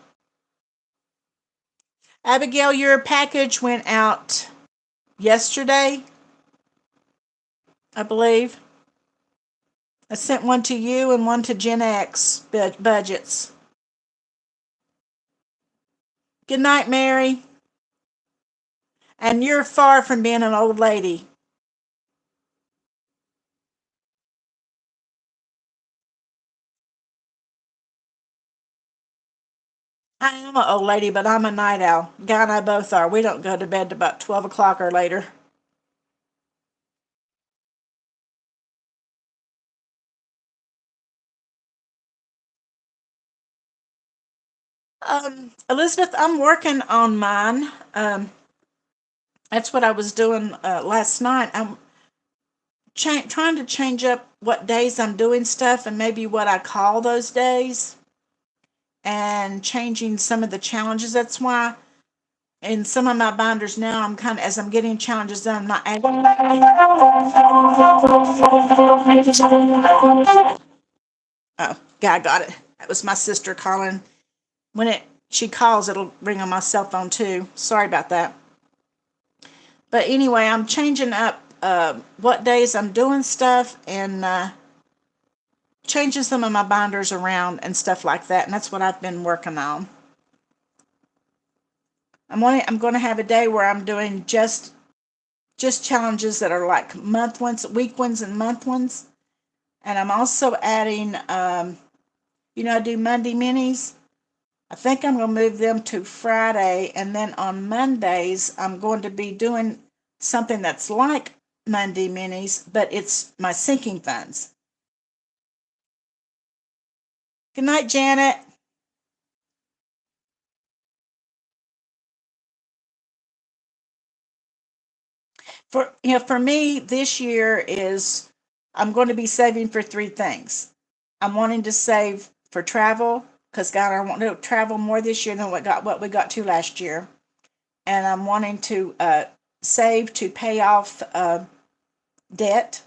Abigail, your package went out yesterday, I believe. I sent one to you and one to Gen X budgets. Good night, Mary. And you're far from being an old lady. I am an old lady, but I'm a night owl. Guy and I both are. We don't go to bed till about 12 o'clock or later. Elizabeth, I'm working on mine. That's what I was doing last night. I'm trying to change up what days I'm doing stuff and maybe what I call those days and changing some of the challenges. That's why in some of my binders now, I'm kind of, as I'm getting challenges done, I'm not adding. Oh, yeah, I got it. That was my sister calling. When she calls, it'll ring on my cell phone too. Sorry about that. But anyway, I'm changing up what days I'm doing stuff and changing some of my binders around and stuff like that. And that's what I've been working on. I'm going to have a day where I'm doing just just challenges that are like month ones, week ones, and month ones. And I'm also adding, I do Monday minis. I think I'm going to move them to Friday. And then on Mondays, I'm going to be doing something that's like Monday minis, but it's my sinking funds. Good night, Janet. For me, this year is I'm going to be saving for three things. I'm wanting to save for travel because God, I want to travel more this year than what we got to last year, and I'm wanting to save to pay off debt.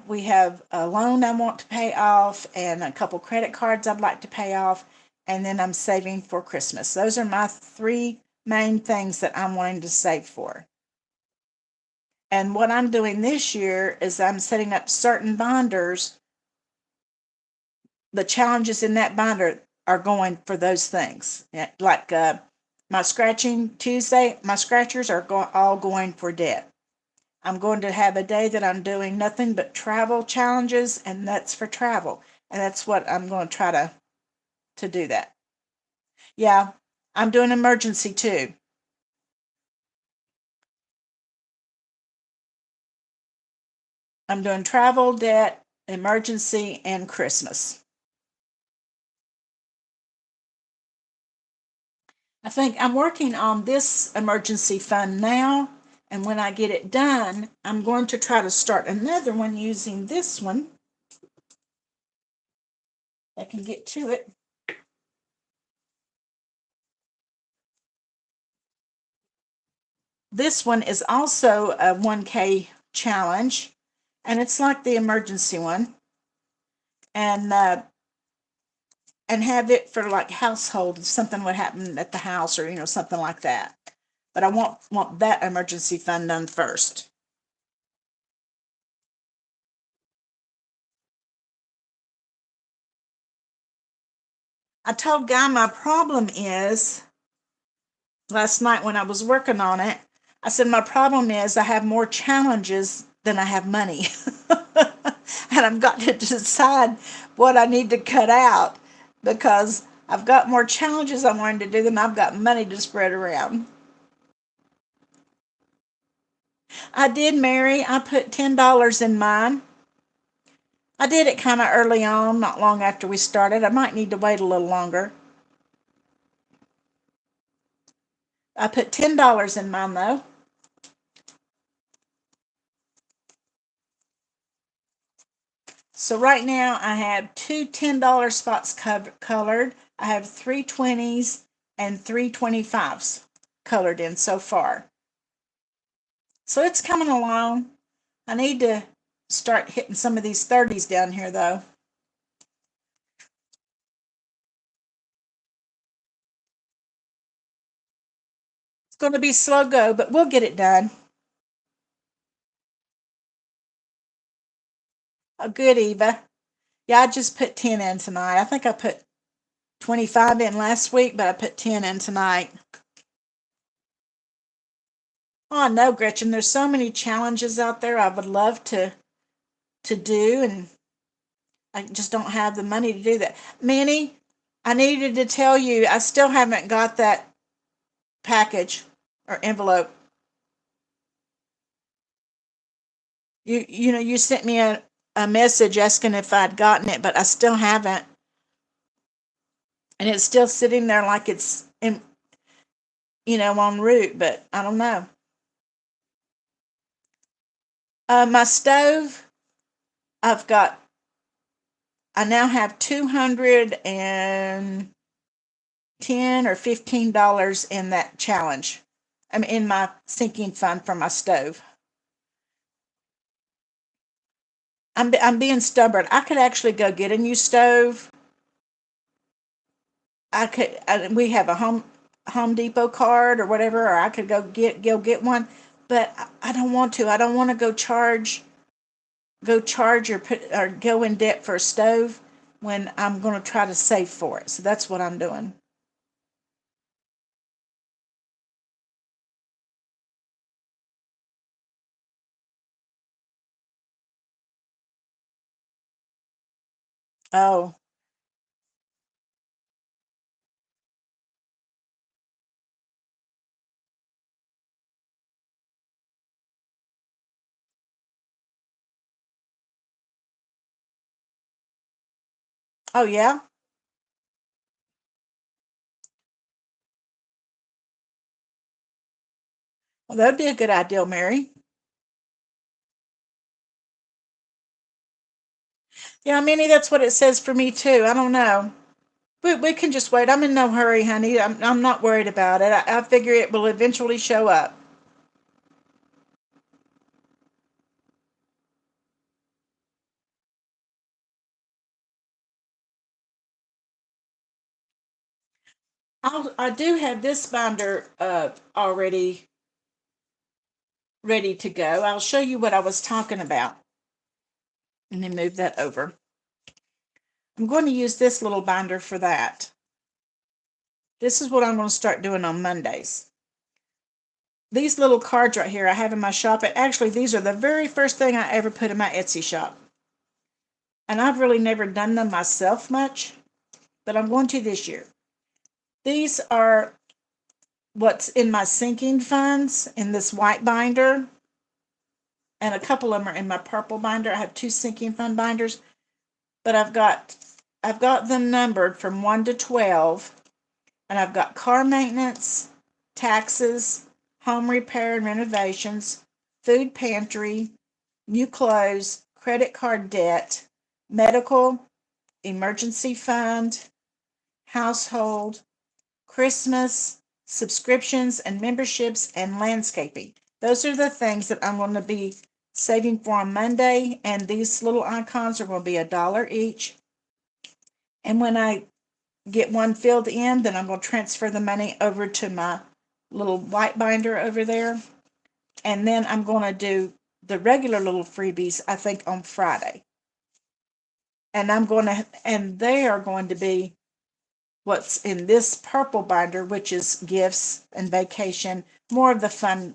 We have a loan I want to pay off and a couple credit cards I'd like to pay off, and then I'm saving for Christmas. Those are my three main things that I'm wanting to save for. And what I'm doing this year is I'm setting up certain binders. The challenges in that binder are going for those things. Like my Scratching Tuesday, my scratchers are all going for debt. I'm going to have a day that I'm doing nothing but travel challenges, and that's for travel. And that's what I'm going to try to do that. Yeah, I'm doing emergency too. I'm doing travel, debt, emergency, and Christmas. I think I'm working on this emergency fund now, and when I get it done, I'm going to try to start another one using this one. I can get to it. This one is also a 1K challenge, and it's like the emergency one, and have it for like household if something would happen at the house or something like that. But I want that emergency fund done first. I told Guy my problem is last night when I was working on it. I said my problem is I have more challenges than I have money. And I've got to decide what I need to cut out because I've got more challenges I'm wanting to do than I've got money to spread around. I did, Mary. I put $10 in mine. I did it kind of early on, not long after we started. I might need to wait a little longer. I put $10 in mine though. So right now I have two $10 spots colored. I have three 20s and three 25s colored in so far. So it's coming along. I need to start hitting some of these 30s down here though. It's going to be slow go, but we'll get it done. Oh, good, Eva. Yeah, I just put 10 in tonight. I think I put 25 in last week, but I put 10 in tonight. Oh, no, Gretchen, there's so many challenges out there I would love to do, and I just don't have the money to do that. Minnie, I needed to tell you, I still haven't got that package or envelope. You sent me a message asking if I'd gotten it, but I still haven't. And it's still sitting there like it's en route, but I don't know. My stove, I've got I now have 210 or $15 in that challenge. I'm in my sinking fund for my stove. I'm being stubborn. I could actually go get a new stove. We have a Home Depot card or whatever, or I could go get one, but I don't want to. I don't want to go charge or go in debt for a stove when I'm going to try to save for it. So that's what I'm doing. Oh, oh yeah. Well, that'd be a good idea, Mary. Yeah, Minnie, that's what it says for me too. I don't know. We can just wait. I'm in no hurry, honey. I'm not worried about it. I figure it will eventually show up. I do have this binder already ready to go. I'll show you what I was talking about. Let me move that over. I'm going to use this little binder for that. This is what I'm going to start doing on Mondays. These little cards right here I have in my shop. And actually, these are the very first thing I ever put in my Etsy shop. And I've really never done them myself much, but I'm going to this year. These are what's in my sinking funds in this white binder, and a couple of them are in my purple binder. I have two sinking fund binders, but I've got them numbered from 1 to 12, and I've got car maintenance, taxes, home repair and renovations, food pantry, new clothes, credit card debt, medical, emergency fund, household, Christmas, subscriptions and memberships, and landscaping. Those are the things that I'm going to be saving for on Monday, and these little icons are going to be $1 each. And when I get one filled in, then I'm going to transfer the money over to my little white binder over there. And then I'm going to do the regular little freebies, I think, on Friday. And they are going to be what's in this purple binder, which is gifts and vacation. More of the fun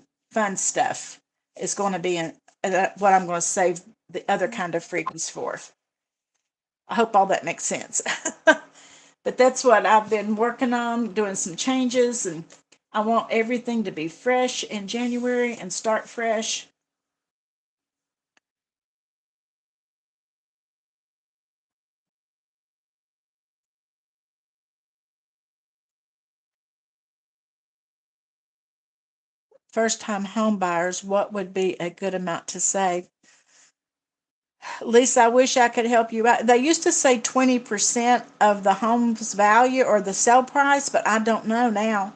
stuff is going to be in what I'm going to save the other kind of freebies for. I hope all that makes sense. But that's what I've been working on, doing some changes, and I want everything to be fresh in January and start fresh. First time home buyers, what would be a good amount to save? Lisa, I wish I could help you out. They used to say 20% of the home's value or the sale price, but I don't know now.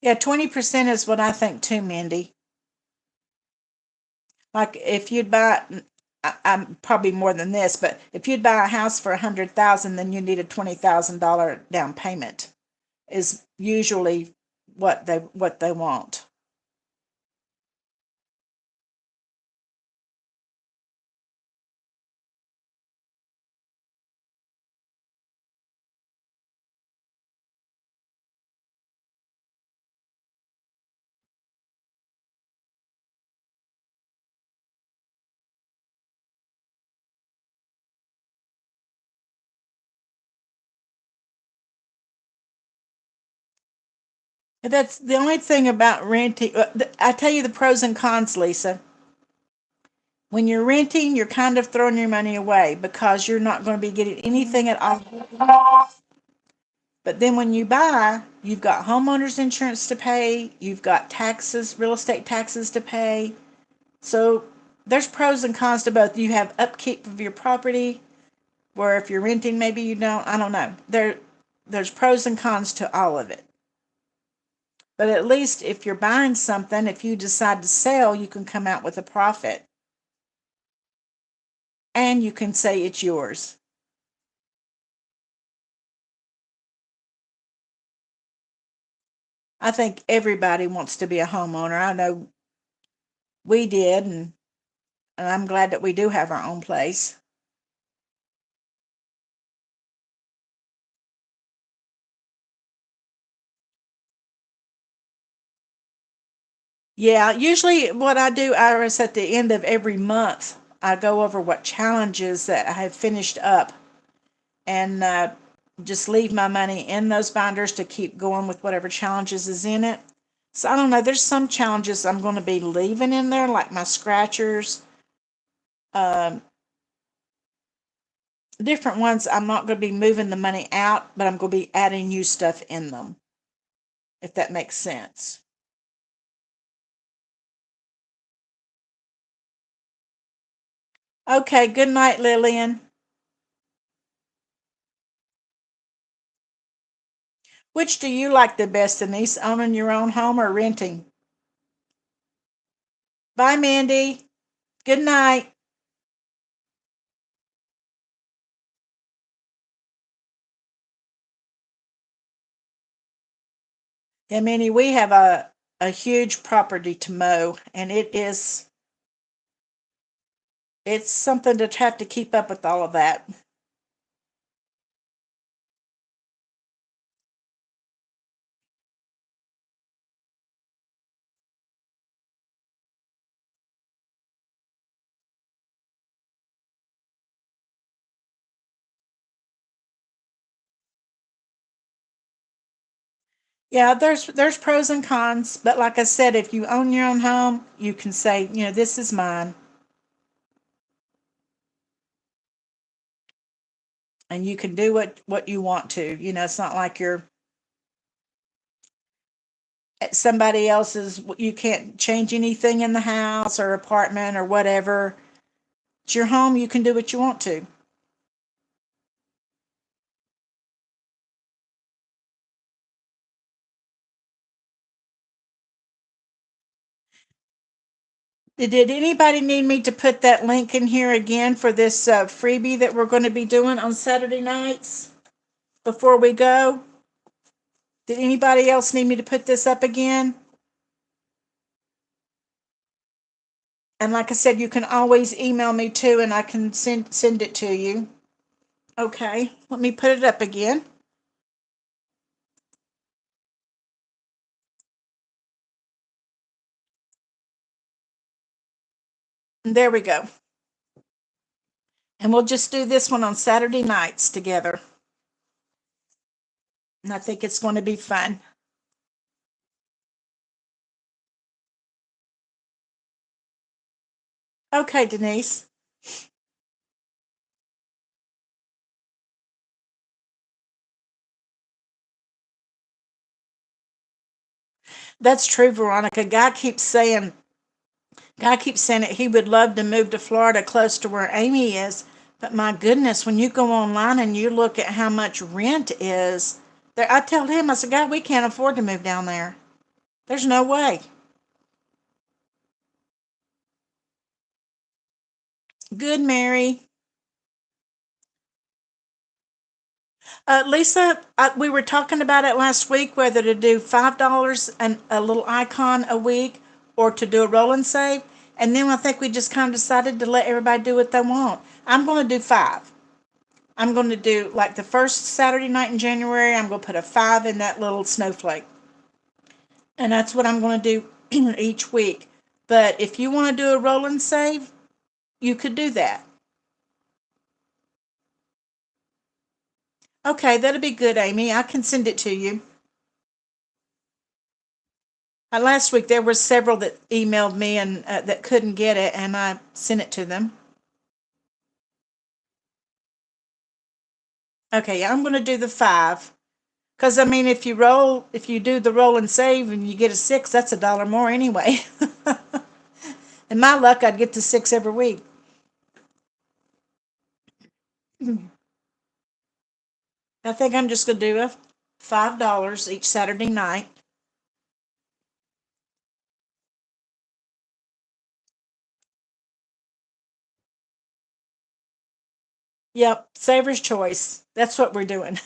Yeah, 20% is what I think too, Mindy. Like if you'd buy, I'm probably more than this, but if you'd buy a house for 100,000, then you need a $20,000 down payment. Is usually what they want. That's the only thing about renting. I tell you the pros and cons, Lisa. When you're renting, you're kind of throwing your money away because you're not going to be getting anything at all. But then when you buy, you've got homeowners insurance to pay, you've got taxes, real estate taxes to pay. So there's pros and cons to both. You have upkeep of your property, where if you're renting, maybe you don't. I don't know. There's pros and cons to all of it. But at least if you're buying something, if you decide to sell, you can come out with a profit and you can say it's yours. I think everybody wants to be a homeowner. I know we did, and I'm glad that we do have our own place. Yeah, usually what I do, Iris, at the end of every month, I go over what challenges that I have finished up and just leave my money in those binders to keep going with whatever challenges is in it. So I don't know, there's some challenges I'm going to be leaving in there, like my scratchers. Um, different ones, I'm not going to be moving the money out, but I'm going to be adding new stuff in them, if that makes sense. Okay, good night, Lillian. Which do you like the best, Denise, owning your own home or renting? Bye, Mandy. Good night. Yeah, Mandy, we have a huge property to mow, and it's something to have to keep up with all of that. Yeah, there's pros and cons, but like I said, if you own your own home, you can say, this is mine, and you can do what you want to. It's not like you're at somebody else's. You can't change anything in the house or apartment or whatever. It's your home. You can do what you want to. Did anybody need me to put that link in here again for this freebie that we're going to be doing on Saturday nights before we go? Did anybody else need me to put this up again? And like I said, you can always email me too, and I can send it to you. Okay, let me put it up again. And there we go. And we'll just do this one on Saturday nights together. And I think it's going to be fun. Okay, Denise. That's true, Veronica. Guy keeps saying that he would love to move to Florida close to where Amy is. But my goodness, when you go online and you look at how much rent is, there, I tell him, I said, God, we can't afford to move down there. There's no way. Good, Mary. Lisa, we were talking about it last week whether to do $5 and a little icon a week or to do a roll and save. And then I think we just kind of decided to let everybody do what they want. I'm going to do five. I'm going to do like the first Saturday night in January, I'm going to put a five in that little snowflake. And that's what I'm going to do each week. But if you want to do a roll and save, you could do that. Okay, that'll be good, Amy. I can send it to you. Last week there were several that emailed me and that couldn't get it, and I sent it to them. Okay, yeah, I'm going to do the five. Because, I mean, if you do the roll and save and you get a six, that's $1 more anyway. In my luck, I'd get to six every week. I think I'm just going to do a $5 each Saturday night. Yep, saver's choice. That's what we're doing.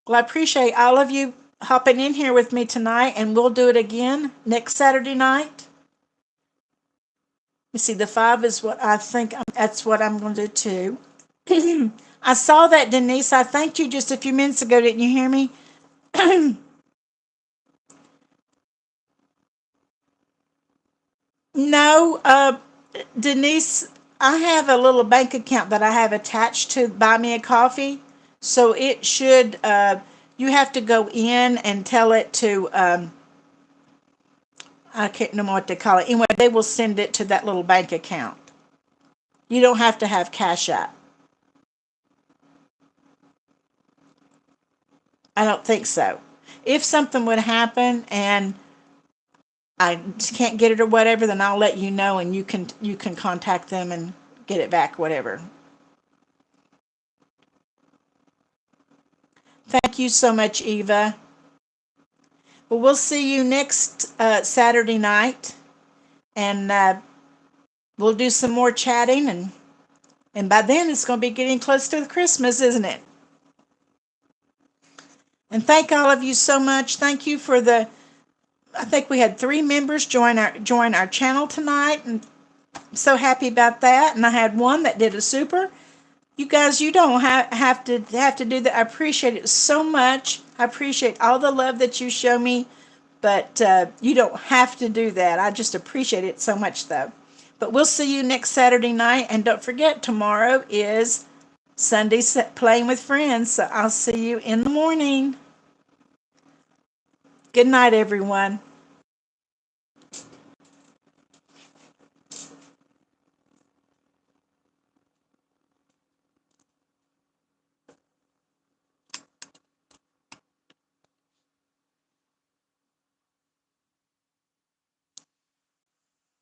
Well, I appreciate all of you hopping in here with me tonight, and we'll do it again next Saturday night. You see, the five is what I think. That's what I'm going to do too. I saw that, Denise. I thanked you just a few minutes ago. Didn't you hear me? No, Denise, I have a little bank account that I have attached to Buy Me a Coffee. So it should, you have to go in and tell it to, I can't remember what they call it. Anyway, they will send it to that little bank account. You don't have to have Cash App. I don't think so. If something would happen and I can't get it or whatever, then I'll let you know and you can contact them and get it back, whatever. Thank you so much, Eva. Well, we'll see you next Saturday night, and we'll do some more chatting, and by then it's going to be getting close to Christmas, isn't it? And thank all of you so much. Thank you for the. I think we had 3 members join our channel tonight, and I'm so happy about that. And I had one that did a super. You guys, you don't have to do that. I appreciate it so much. I appreciate all the love that you show me, but you don't have to do that. I just appreciate it so much, though. But we'll see you next Saturday night, and don't forget, tomorrow is Sunday playing with friends. So I'll see you in the morning. Good night, everyone.